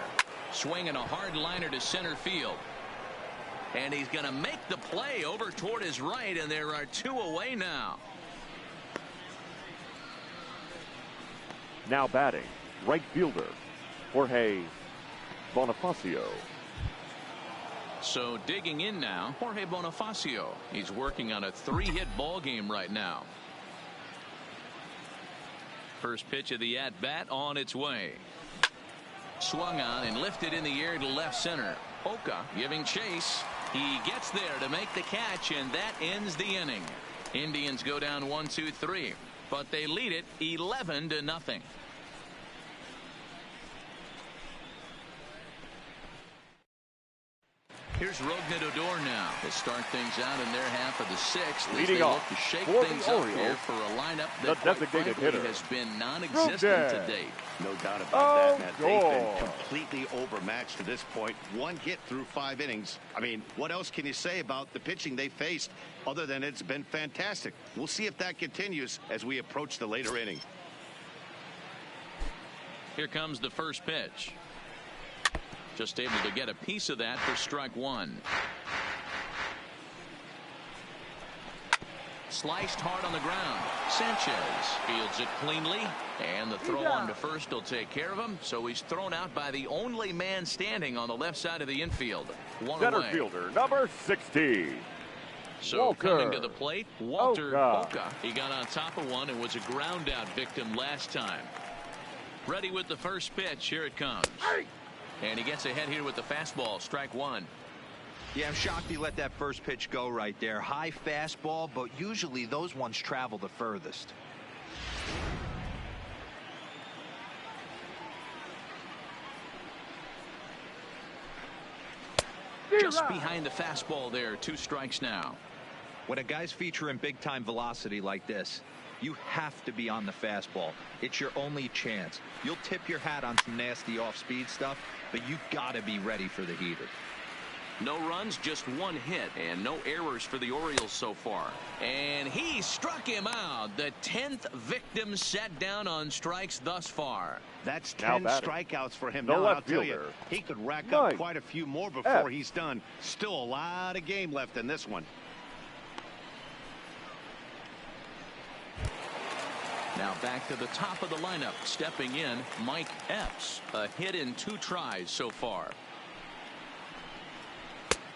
Speaker 1: Swinging a hard liner to center field. And he's going to make the play over toward his right, and there are 2 away now.
Speaker 3: Now batting, right fielder, Jorge Bonifacio.
Speaker 1: So digging in now, Jorge Bonifacio. He's working on a 3-hit ball game right now. First pitch of the at-bat on its way. Swung on and lifted in the air to left center. HOHE giving chase. He gets there to make the catch, and that ends the inning. Indians go down 1-2-3, but they lead it 11-0. Here's Rognadodor now to start things out in their half of the 6th.
Speaker 3: Leading
Speaker 1: they
Speaker 3: off
Speaker 1: look to shake
Speaker 3: for
Speaker 1: things
Speaker 3: the
Speaker 1: up
Speaker 3: Orioles,
Speaker 1: here for a lineup
Speaker 3: the
Speaker 1: that
Speaker 3: designated
Speaker 1: frankly
Speaker 3: hitter,
Speaker 1: has been non-existent to date.
Speaker 2: No doubt about that, Matt. They've been
Speaker 3: Odor.
Speaker 2: completely overmatched to this point. 1 hit through 5 innings. I mean, what else can you say about the pitching they faced other than it's been fantastic? We'll see if that continues as we approach the later inning.
Speaker 1: Here comes the first pitch. Just able to get a piece of that for strike 1. Sliced hard on the ground. Sanchez fields it cleanly, and the throw on to first will take care of him. So he's thrown out by the only man standing on the left side of the infield. One
Speaker 3: Center
Speaker 1: away.
Speaker 3: fielder, number 60.
Speaker 1: So
Speaker 3: Walker.
Speaker 1: coming to the plate, Walter
Speaker 3: HOHE.
Speaker 1: HOHE. He got on top of one and was a ground out victim last time. Ready with the first pitch. Here it comes. And he gets ahead here with the fastball. Strike 1.
Speaker 4: Yeah, I'm shocked he let that first pitch go right there. High fastball, but usually those ones travel the furthest.
Speaker 1: Just behind the fastball there. 2 strikes now.
Speaker 4: When a guy's featuring big-time velocity like this, you have to be on the fastball. It's your only chance. You'll tip your hat on some nasty off-speed stuff, but you gotta be ready for the heater.
Speaker 1: No runs, just 1 hit, and no errors for the Orioles so far. And he struck him out. The 10th victim set down on strikes thus far.
Speaker 2: That's
Speaker 3: Now
Speaker 2: 10
Speaker 3: batting,
Speaker 2: strikeouts for him.
Speaker 3: the
Speaker 2: Now,
Speaker 3: left
Speaker 2: I'll tell you,
Speaker 3: fielder,
Speaker 2: he could rack
Speaker 3: Mike
Speaker 2: up quite a few more before
Speaker 3: F.
Speaker 2: he's done. Still a lot of game left in this one.
Speaker 1: Now back to the top of the lineup. Stepping in, Mike Epps. A hit in 2 tries so far.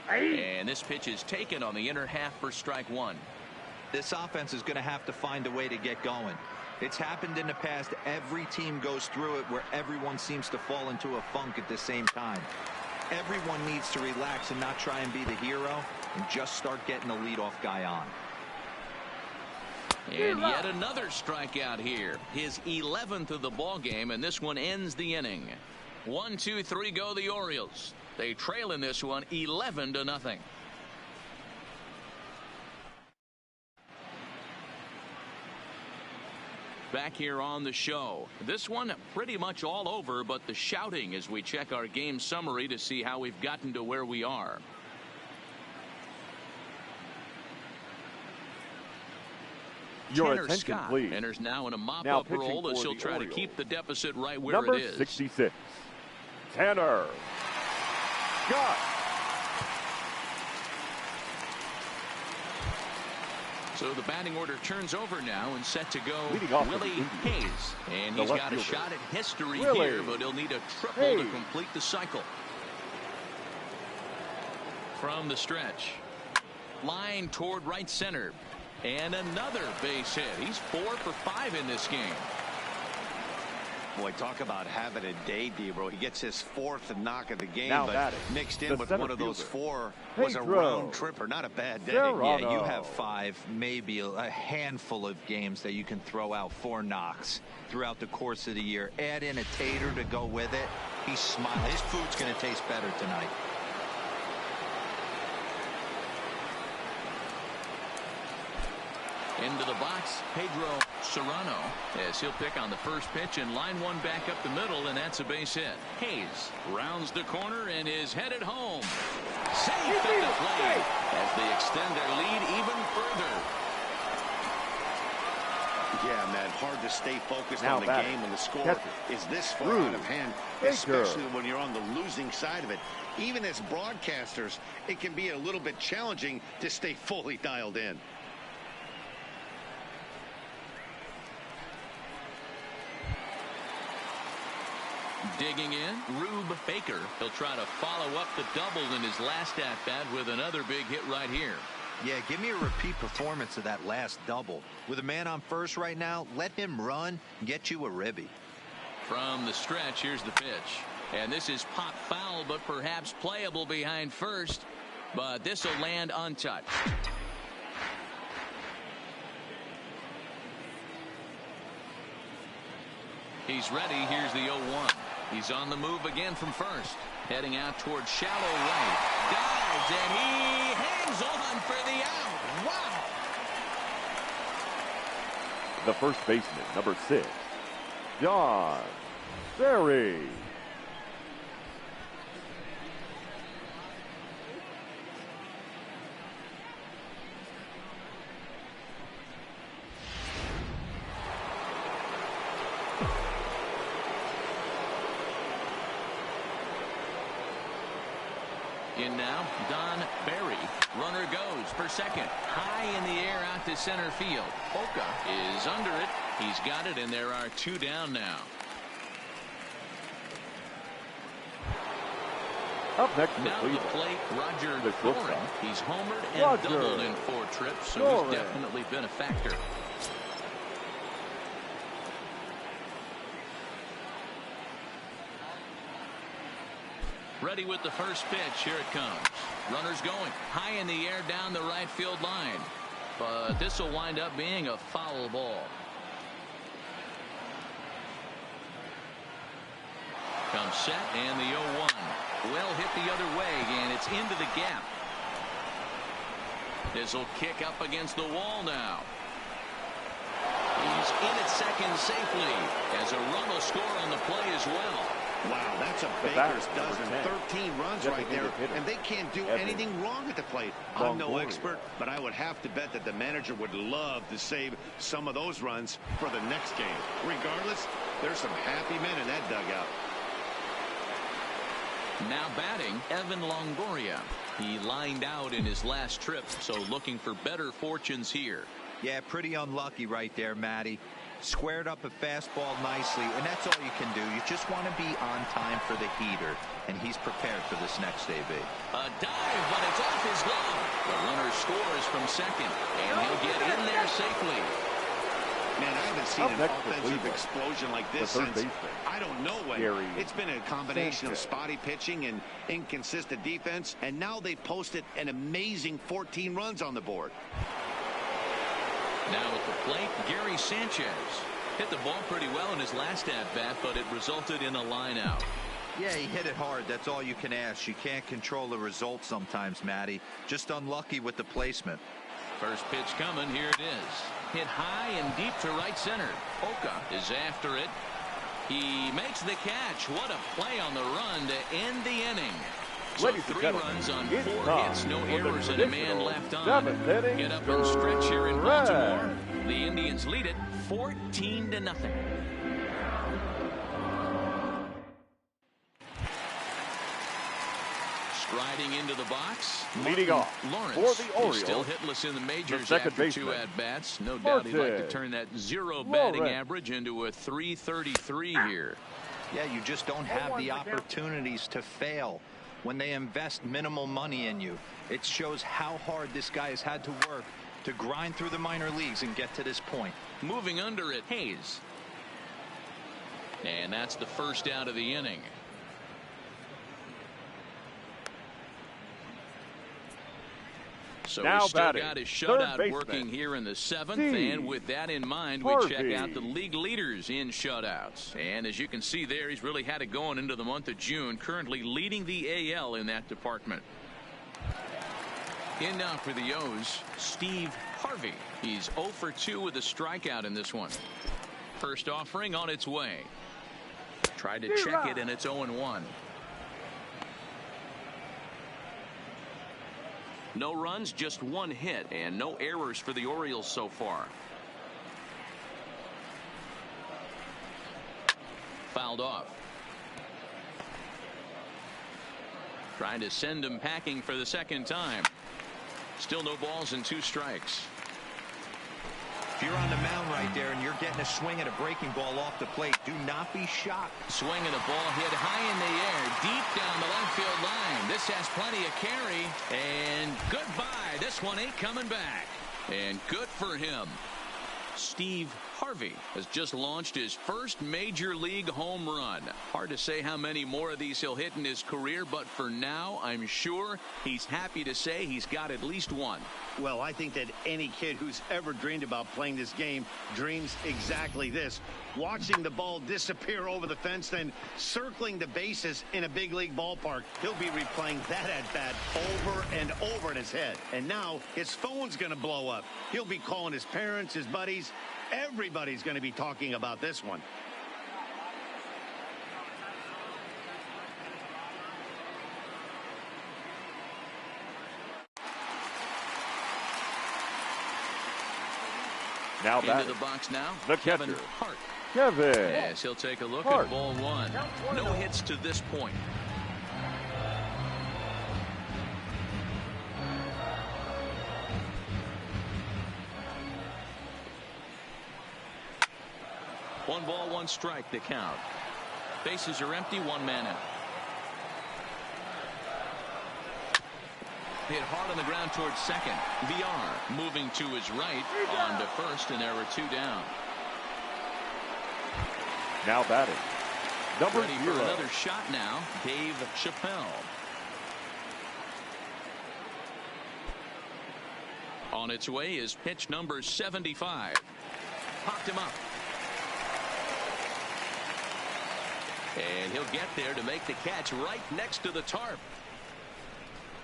Speaker 1: And this pitch is taken on the inner half for strike 1.
Speaker 4: This offense is going to have to find a way to get going. It's happened in the past. Every team goes through it where everyone seems to fall into a funk at the same time. Everyone needs to relax and not try and be the hero and just start getting the leadoff guy on.
Speaker 1: And yet another strikeout here. His 11th of the ball game, and this one ends the inning. 1-2-3 go the Orioles. They trail in this one 11-0. Back here on the show. This one pretty much all over, but the shouting as we check our game summary to see how we've gotten to where we are.
Speaker 3: Your
Speaker 1: Tanner
Speaker 3: attention,
Speaker 1: Scott
Speaker 3: please.
Speaker 1: enters now in a
Speaker 3: Now
Speaker 1: mop-up
Speaker 3: pitching
Speaker 1: role as
Speaker 3: for
Speaker 1: he'll
Speaker 3: the
Speaker 1: try to
Speaker 3: Orioles,
Speaker 1: keep the deficit right where
Speaker 3: number
Speaker 1: it is.
Speaker 3: 66, Tanner Scott.
Speaker 1: So the batting order turns over now and set to go
Speaker 3: Leading off for the
Speaker 1: Willie
Speaker 3: Indians,
Speaker 1: Hayes. And
Speaker 3: the
Speaker 1: he's
Speaker 3: left
Speaker 1: got a
Speaker 3: fielder,
Speaker 1: shot at history
Speaker 3: Willie
Speaker 1: here, but he'll need a triple to
Speaker 3: Hayes.
Speaker 1: complete the cycle. From the stretch. Line toward right center. And another base hit. He's 4 for 5 in this game.
Speaker 2: Boy, talk about having a day, Debro. He gets his 4th knock of the game,
Speaker 3: Now
Speaker 2: but
Speaker 3: batting,
Speaker 2: mixed in
Speaker 3: the
Speaker 2: with
Speaker 3: center
Speaker 2: one of those
Speaker 3: fielder,
Speaker 2: 4 was a
Speaker 3: Pedro
Speaker 2: round tripper. Not a bad day.
Speaker 3: Serrano.
Speaker 4: Yeah, you have 5, maybe a handful of games that you can throw out 4 knocks throughout the course of the year. Add in a tater to go with it. He's smiling. His food's going to taste better tonight.
Speaker 1: Into the box, Pedro Serrano, as he'll pick on the first pitch and line one back up the middle, and that's a base hit. Hayes rounds the corner and is headed home. Safe at the plate as they extend their lead even further.
Speaker 2: Yeah, man, hard to stay focused
Speaker 3: Now
Speaker 2: on the
Speaker 3: batting,
Speaker 2: game when the score
Speaker 3: catcher,
Speaker 2: is this far
Speaker 3: Drew
Speaker 2: out of hand,
Speaker 3: Baker.
Speaker 2: especially when you're on the losing side of it. Even as broadcasters, it can be a little bit challenging to stay fully dialed in.
Speaker 1: Digging in, Rube Baker. He'll try to follow up the double in his last at-bat with another big hit right here.
Speaker 4: Yeah, give me a repeat performance of that last double. With a man on first right now, let him run and get you a ribby.
Speaker 1: From the stretch, here's the pitch. And this is pop foul, but perhaps playable behind first. But this will land untouched. He's ready. Here's the 0-1. He's on the move again from first. Heading out towards shallow right. Dives, and he hangs on for the out. Wow.
Speaker 3: The first baseman, number 6, John Barry.
Speaker 1: In now, Don Barry. Runner goes for second. High in the air out to center field. HOHE is under it. He's got it, and there are 2 down now.
Speaker 3: Up next,
Speaker 1: Now to the plate, Roger
Speaker 3: the
Speaker 1: Cloran. He's homered and
Speaker 3: Roger
Speaker 1: doubled in 4 trips, so
Speaker 3: Cloran.
Speaker 1: he's definitely been a factor. Ready with the first pitch. Here it comes. Runners going. High in the air down the right field line. But this will wind up being a foul ball. Comes set, and the 0-1. Well hit the other way, and it's into the gap. This will kick up against the wall now. He's in at second safely, as a run will score on the play as well.
Speaker 2: Wow, that's a baker's dozen. 13 runs right there, and they can't do anything wrong at the plate. I'm no expert, but I would have to bet that the manager would love to save some of those runs for the next game. Regardless, there's some happy men in that dugout.
Speaker 1: Now batting, Evan Longoria. He lined out in his last trip, so looking for better fortunes here.
Speaker 4: Yeah, pretty unlucky right there, Matty. Squared up a fastball nicely, and that's all you can do. You just want to be on time for the heater, and he's prepared for this next AB.
Speaker 1: A dive, but it's off his glove. The runner scores from second, and he'll get in there safely.
Speaker 2: Man, I haven't seen an offensive explosion like this since I don't know when. It's been a combination of spotty pitching and inconsistent defense, and now they've posted an amazing 14 runs on the board.
Speaker 1: Now at the plate, Gary Sanchez. Hit the ball pretty well in his last at-bat, but it resulted in a line-out.
Speaker 4: Yeah, he hit it hard. That's all you can ask. You can't control the result sometimes, Matty. Just unlucky with the placement.
Speaker 1: First pitch coming. Here it is. Hit high and deep to right center. HOHE is after it. He makes the catch. What a play on the run to end the inning. So 3 runs on 4 hits, no errors, and a man left on. Get up and stretch here in Baltimore. The Indians lead it 14-0. Striding into the box,
Speaker 3: leading off
Speaker 1: Lawrence
Speaker 3: for the Orioles.
Speaker 1: He's still hitless in the majors
Speaker 3: second
Speaker 1: after
Speaker 3: baseman,
Speaker 1: 2 at-bats. No doubt he'd like to turn that 0 batting average into a .333 here.
Speaker 4: Yeah, you just don't have the opportunities to fail when they invest minimal money in you. It shows how hard this guy has had to work to grind through the minor leagues and get to this point.
Speaker 1: Moving under it, Hayes. And that's the first out of the inning. So
Speaker 3: now
Speaker 1: he's still
Speaker 3: batting,
Speaker 1: got his shutout working here in the 7th, and with that in mind, we check out the league leaders in shutouts. And as you can see there, he's really had it going into the month of June, currently leading the AL in that department. In now for the O's, Steve Harvey. He's 0 for 2 with a strikeout in this one. First offering on its way. Tried to check it, and it's 0-1. No runs, just 1 hit, and no errors for the Orioles so far. Fouled off. Trying to send him packing for the second time. Still no balls and 2 strikes.
Speaker 4: If you're on the mound right there and you're getting a swing at a breaking ball off the plate, do not be shocked.
Speaker 1: Swinging a ball hit high in the air, deep down the left field line. This has plenty of carry, and goodbye. This one ain't coming back. And good for him. Steve Harvey has just launched his first major league home run. Hard to say how many more of these he'll hit in his career, but for now, I'm sure he's happy to say he's got at least one.
Speaker 2: Well, I think that any kid who's ever dreamed about playing this game dreams exactly this. Watching the ball disappear over the fence, then circling the bases in a big league ballpark. He'll be replaying that at-bat over and over in his head. And now his phone's going to blow up. He'll be calling his parents, his buddies. Everybody's going to be talking about this one.
Speaker 3: Now
Speaker 1: into the box now,
Speaker 3: the
Speaker 1: Kevin
Speaker 3: catcher,
Speaker 1: Hart.
Speaker 3: Kevin.
Speaker 1: Yes, he'll take a look
Speaker 3: Hart.
Speaker 1: at ball one. No hits to this point. One ball, one strike, the count. Bases are empty, one man out. Hit hard on the ground towards second. VR moving to his right on to first, and there were two down.
Speaker 3: Now batting, number
Speaker 1: Ready
Speaker 3: 0.
Speaker 1: for another shot now, Dave Chappelle. On its way is pitch number 75. Popped him up. And he'll get there to make the catch right next to the tarp.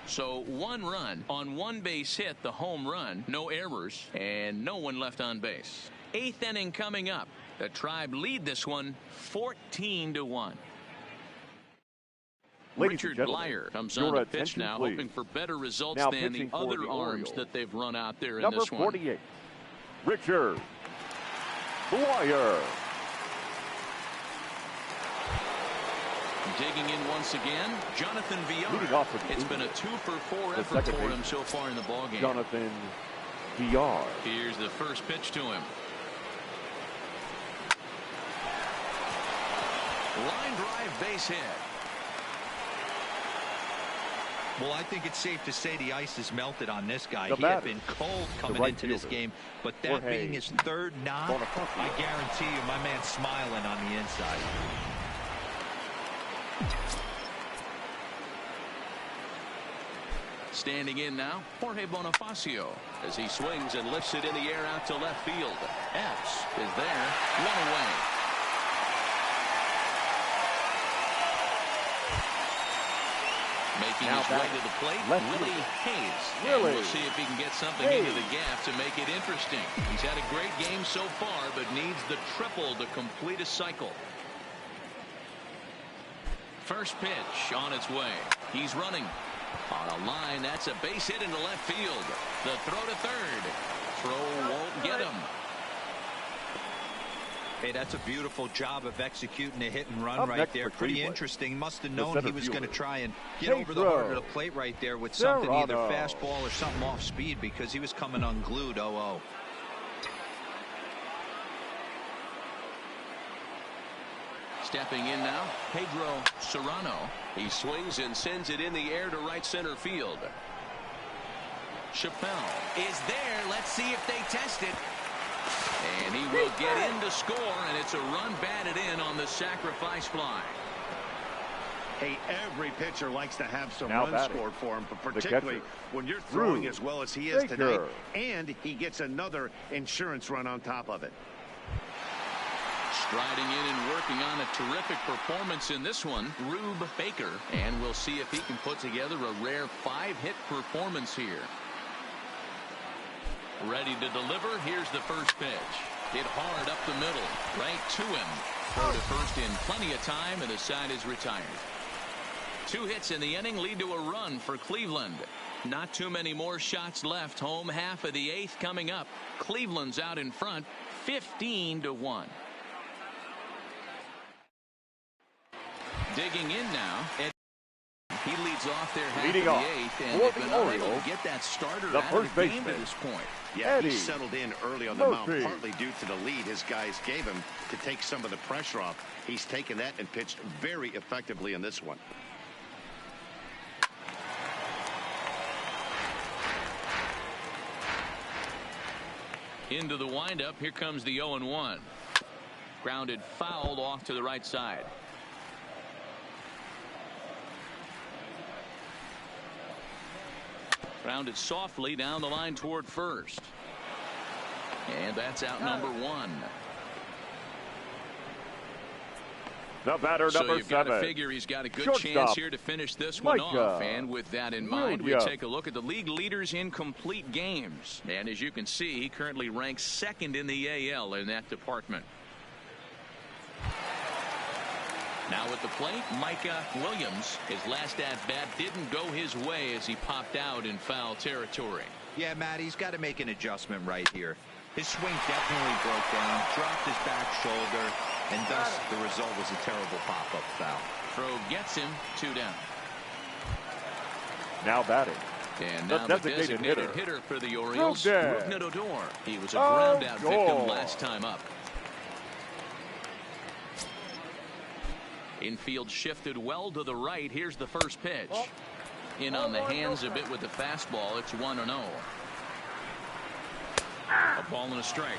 Speaker 1: So one run on one base hit, the home run, no errors, and no one left on base. 8th inning coming up. The Tribe lead this one 14-1. Richard Blyer comes on to pitch now,
Speaker 3: please.
Speaker 1: hoping for better results
Speaker 3: Now
Speaker 1: than the other
Speaker 3: the
Speaker 1: arms
Speaker 3: Orioles,
Speaker 1: that they've run out there in
Speaker 3: number
Speaker 1: this one.
Speaker 3: 48, Richard Blyer.
Speaker 1: Digging in once again, Jonathan
Speaker 3: Leading off
Speaker 1: VR.
Speaker 3: with
Speaker 1: It's been a 2-for-4
Speaker 3: the
Speaker 1: effort
Speaker 3: second
Speaker 1: for him
Speaker 3: base,
Speaker 1: so far in the ballgame.
Speaker 3: Jonathan VR.
Speaker 1: Here's the first pitch to him. Line drive, base hit.
Speaker 4: Well, I think it's safe to say the ice is melted on this guy.
Speaker 3: The
Speaker 4: He had
Speaker 3: batter,
Speaker 4: been cold coming
Speaker 3: right
Speaker 4: into this
Speaker 3: fielder,
Speaker 4: game, but that
Speaker 3: HOHE
Speaker 4: being his third knock, I guarantee you my man's smiling on the inside.
Speaker 1: Standing in now, Jorge Bonifacio, as he swings and lifts it in the air out to left field. Epps is there, one away. Making his way to the plate, Willie Hayes. And we'll see if he can get something into the gap to make it interesting. He's had a great game so far, but needs the triple to complete a cycle. First pitch on its way. He's running. On a line, that's a base hit into left field. The throw to third. Throw won't get him.
Speaker 4: Hey, that's a beautiful job of executing a hit and run right there. Pretty interesting. Must have known he was going to try and get over the heart of the plate right there with something, either fastball or something off speed, because he was coming unglued. 0-0.
Speaker 1: Stepping in now, Pedro Serrano. He swings and sends it in the air to right center field. Chappelle is there. Let's see if they test it. And he will get in to score, and it's a run batted in on the sacrifice fly.
Speaker 2: Hey, every pitcher likes to have some
Speaker 3: Now
Speaker 2: runs scored for him, but particularly when you're throwing as well as he is tonight, and he gets another insurance run on top of it.
Speaker 1: Striding in and working on a terrific performance in this one, Rube Baker. And we'll see if he can put together a rare 5-hit performance here. Ready to deliver. Here's the first pitch. Hit hard up the middle. Right to him. Throw to first in plenty of time, and the side is retired. 2 hits in the inning lead to a run for Cleveland. Not too many more shots left. Home half of the 8th coming up. Cleveland's out in front, 15-1. Digging in now. He He leads off their half
Speaker 3: Leading
Speaker 1: of
Speaker 3: off
Speaker 1: the eighth, and
Speaker 3: for
Speaker 1: they've
Speaker 3: the
Speaker 1: been unable
Speaker 3: Orioles,
Speaker 1: to get that starter
Speaker 3: the
Speaker 1: out of
Speaker 3: first
Speaker 1: the game to
Speaker 3: baseman,
Speaker 1: this point.
Speaker 2: Yeah,
Speaker 3: Eddie
Speaker 2: he settled in early on the mound,
Speaker 3: Murphy.
Speaker 2: partly due to the lead his guys gave him to take some of the pressure off. He's taken that and pitched very effectively in this one.
Speaker 1: Into the windup, here comes the 0-1. Grounded foul off to the right side. Grounded softly down the line toward first. And that's out number one.
Speaker 3: The batter,
Speaker 1: So
Speaker 3: number
Speaker 1: you've got to
Speaker 3: 7.
Speaker 1: figure he's got a good
Speaker 3: Shortstop,
Speaker 1: chance here to finish this one
Speaker 3: Micah
Speaker 1: off. And with that in mind, we
Speaker 3: Williams.
Speaker 1: take a look at the league leaders in complete games. And as you can see, he currently ranks second in the AL in that department. Now at the plate, Micah Williams. His last at-bat didn't go his way as he popped out in foul territory.
Speaker 4: Yeah, Matt, he's got to make an adjustment right here. His swing definitely broke down, dropped his back shoulder, and thus the result was a terrible pop-up foul.
Speaker 1: Throw gets him, 2 down.
Speaker 3: Now batting.
Speaker 1: And
Speaker 3: The
Speaker 1: now the
Speaker 3: designated
Speaker 1: designated
Speaker 3: hitter.
Speaker 1: hitter for the Orioles,
Speaker 3: Rougned
Speaker 1: Rougned Odor. He was a ground-out victim
Speaker 3: Odor.
Speaker 1: last time up. Infield shifted well to the right. Here's the first pitch. In on the hands a bit with the fastball. It's 1-0. A ball and a strike.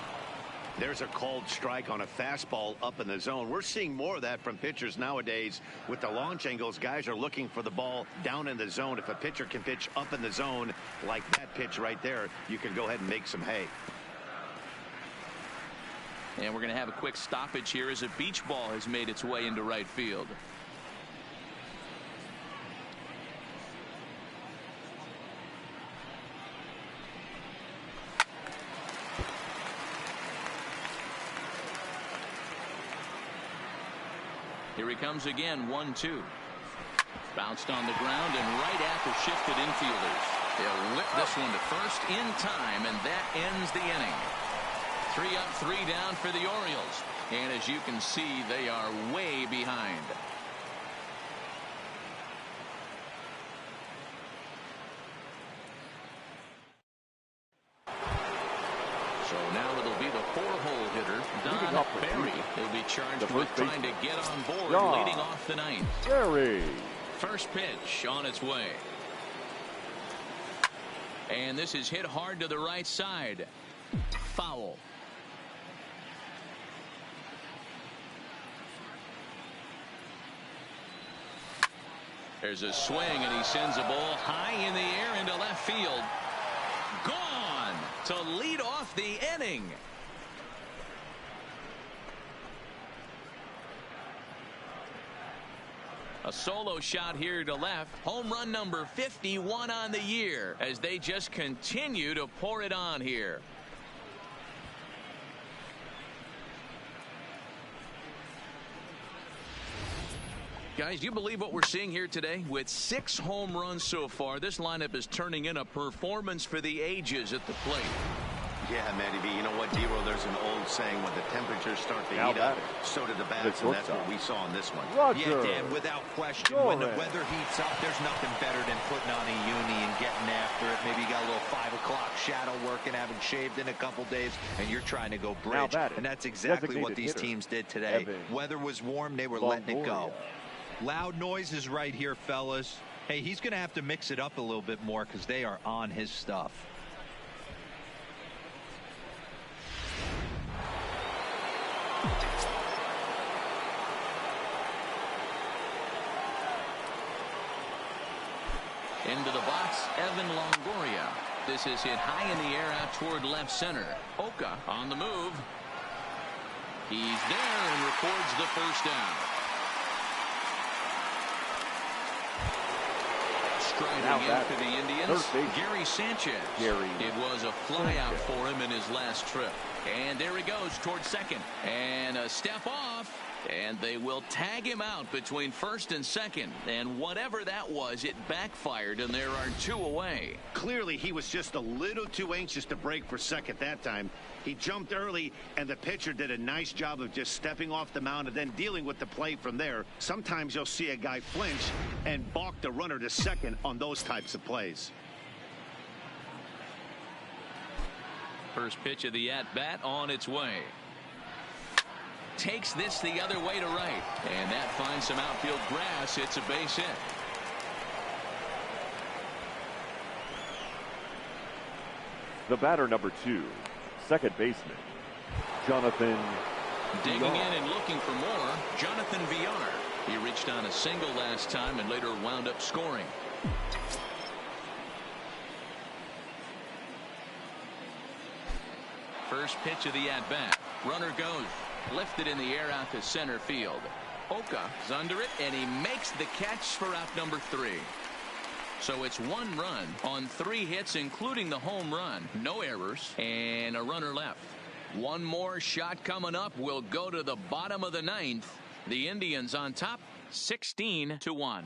Speaker 2: There's a called strike on a fastball up in the zone. We're seeing more of that from pitchers nowadays. With the launch angles, guys are looking for the ball down in the zone. If a pitcher can pitch up in the zone like that pitch right there, you can go ahead and make some hay.
Speaker 1: And we're going to have a quick stoppage here as a beach ball has made its way into right field. Here he comes again, 1-2. Bounced on the ground and right at the shifted infielders. They'll whip this one to first in time, and that ends the inning. 3 up, 3 down for the Orioles. And as you can see, they are way behind. So now it'll be the 4-hole hitter, Don Berry. He'll be charged with trying to get on board, leading off the ninth.
Speaker 3: Berry.
Speaker 1: First pitch on its way. And this is hit hard to the right side. Foul. There's a swing, and he sends a ball high in the air into left field. Gone to lead off the inning. A solo shot here to left. Home run number 51 on the year as they just continue to pour it on here. Guys, do you believe what we're seeing here today? With 6 home runs so far, this lineup is turning in a performance for the ages at the plate.
Speaker 2: Yeah, Matty B, you know what, D-Roll, there's an old saying, when the temperatures start to heat up, so do the bats, and that's what we saw in this one.
Speaker 4: Yeah, Dan, without question, when the weather heats up, there's nothing better than putting on a uni and getting after it. Maybe you got a little 5 o'clock shadow working, haven't shaved in a couple days, and you're trying to go bridge. And that's exactly what these teams did today. Weather was warm, they were letting it go. Loud noises right here, fellas. Hey, he's going to have to mix it up a little bit more because they are on his stuff.
Speaker 1: Into the box, Evan Longoria. This is hit high in the air out toward left center. Oka on the move. He's there and records the first down. Striding in for the Indians, Gary Sanchez. It was a fly out for him in his last trip. And there he goes towards second. And a step off. And they will tag him out between first and second. And whatever that was, it backfired, and there are 2 away.
Speaker 2: Clearly, he was just a little too anxious to break for second that time. He jumped early, and the pitcher did a nice job of just stepping off the mound and then dealing with the play from there. Sometimes you'll see a guy flinch and balk the runner to second on those types of plays.
Speaker 1: First pitch of the at-bat on its way. Takes this the other way to right. And that finds some outfield grass. It's a base hit.
Speaker 3: The batter, number 2, second baseman, Jonathan.
Speaker 1: Digging in and looking for more, Jonathan VR. He reached on a single last time and later wound up scoring. First pitch of the at-bat. Runner goes. Lifted in the air out to center field. HOHE is under it, and he makes the catch for out number 3. So it's 1 run on 3 hits, including the home run. No errors, and a runner left. One more shot coming up. Will go to the bottom of the 9th. The Indians on top, 16-1.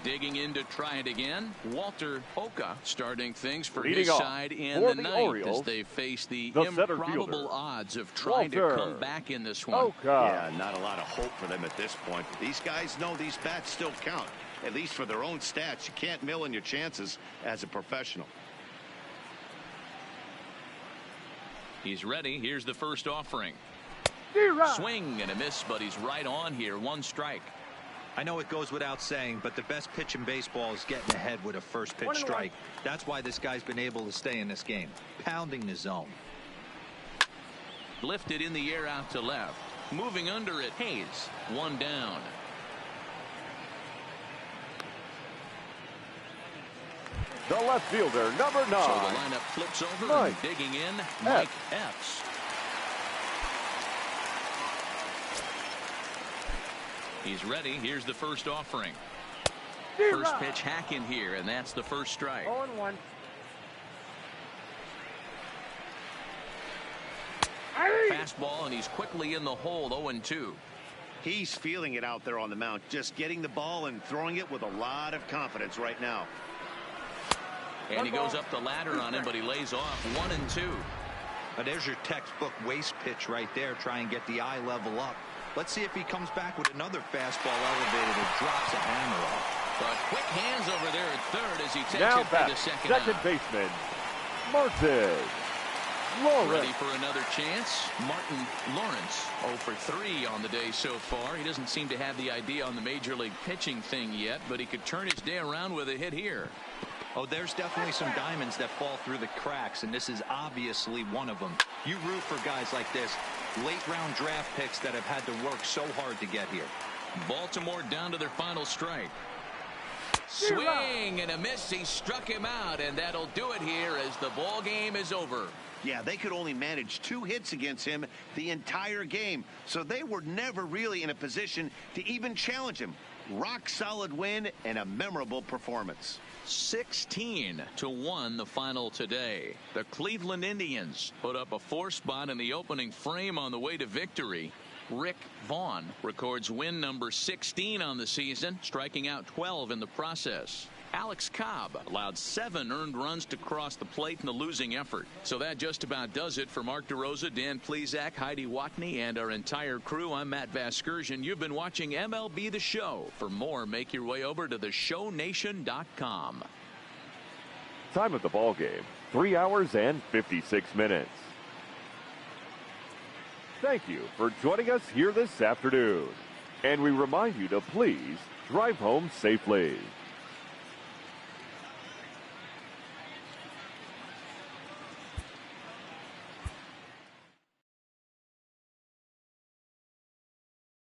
Speaker 1: Digging in to try it again. Walter HOHE starting things for his side in the 9th
Speaker 3: Orioles,
Speaker 1: as they face the improbable odds of trying to come back in this one.
Speaker 2: Yeah, not a lot of hope for them at this point. These guys know these bats still count, at least for their own stats. You can't mill in your chances as a professional.
Speaker 1: He's ready. Here's the first offering. Swing and a miss, but he's right on here. 1 strike.
Speaker 4: I know it goes without saying, but the best pitch in baseball is getting ahead with a first pitch strike. That's why this guy's been able to stay in this game, pounding the zone.
Speaker 1: Lifted in the air out to left. Moving under it, Hayes. 1 down.
Speaker 3: The left fielder, number 9.
Speaker 1: So the lineup flips over and digging in, Mike Epps. He's ready. Here's the first offering. First pitch hack in here, and that's the first strike.
Speaker 6: 0-1.
Speaker 1: Fastball, and he's quickly in the hole. 0-2.
Speaker 2: He's feeling it out there on the mound, just getting the ball and throwing it with a lot of confidence right now.
Speaker 1: And he goes up the ladder on him, but he lays off. 1-2.
Speaker 4: There's your textbook waste pitch right there. Try and get the eye level up. Let's see if he comes back with another fastball elevated that drops a hammer off.
Speaker 1: But quick hands over there at third as he takes
Speaker 3: Now
Speaker 1: it
Speaker 3: back,
Speaker 1: for the second
Speaker 3: baseman, Martin Lawrence.
Speaker 1: Ready for another chance. Martin Lawrence 0 for 3 on the day so far. He doesn't seem to have the idea on the major league pitching thing yet, but he could turn his day around with a hit here.
Speaker 4: Oh, there's definitely some diamonds that fall through the cracks, and this is obviously one of them. You root for guys like this, late-round draft picks that have had to work so hard to get here.
Speaker 1: Baltimore down to their final strike. Swing and a miss. He struck him out, and that'll do it here as the ball game is over.
Speaker 2: Yeah, they could only manage 2 hits against him the entire game, so they were never really in a position to even challenge him. Rock solid win and a memorable performance.
Speaker 1: 16-1 the final today. The Cleveland Indians put up a 4 spot in the opening frame on the way to victory. Rick Vaughn records win number 16 on the season, striking out 12 in the process. Alex Cobb allowed 7 earned runs to cross the plate in the losing effort. So that just about does it for Mark DeRosa, Dan Plesac, Heidi Watney, and our entire crew. I'm Matt Vasgersian. You've been watching MLB The Show. For more, make your way over to theshownation.com.
Speaker 3: Time of the ball game, 3 hours and 56 minutes. Thank you for joining us here this afternoon. And we remind you to please drive home safely.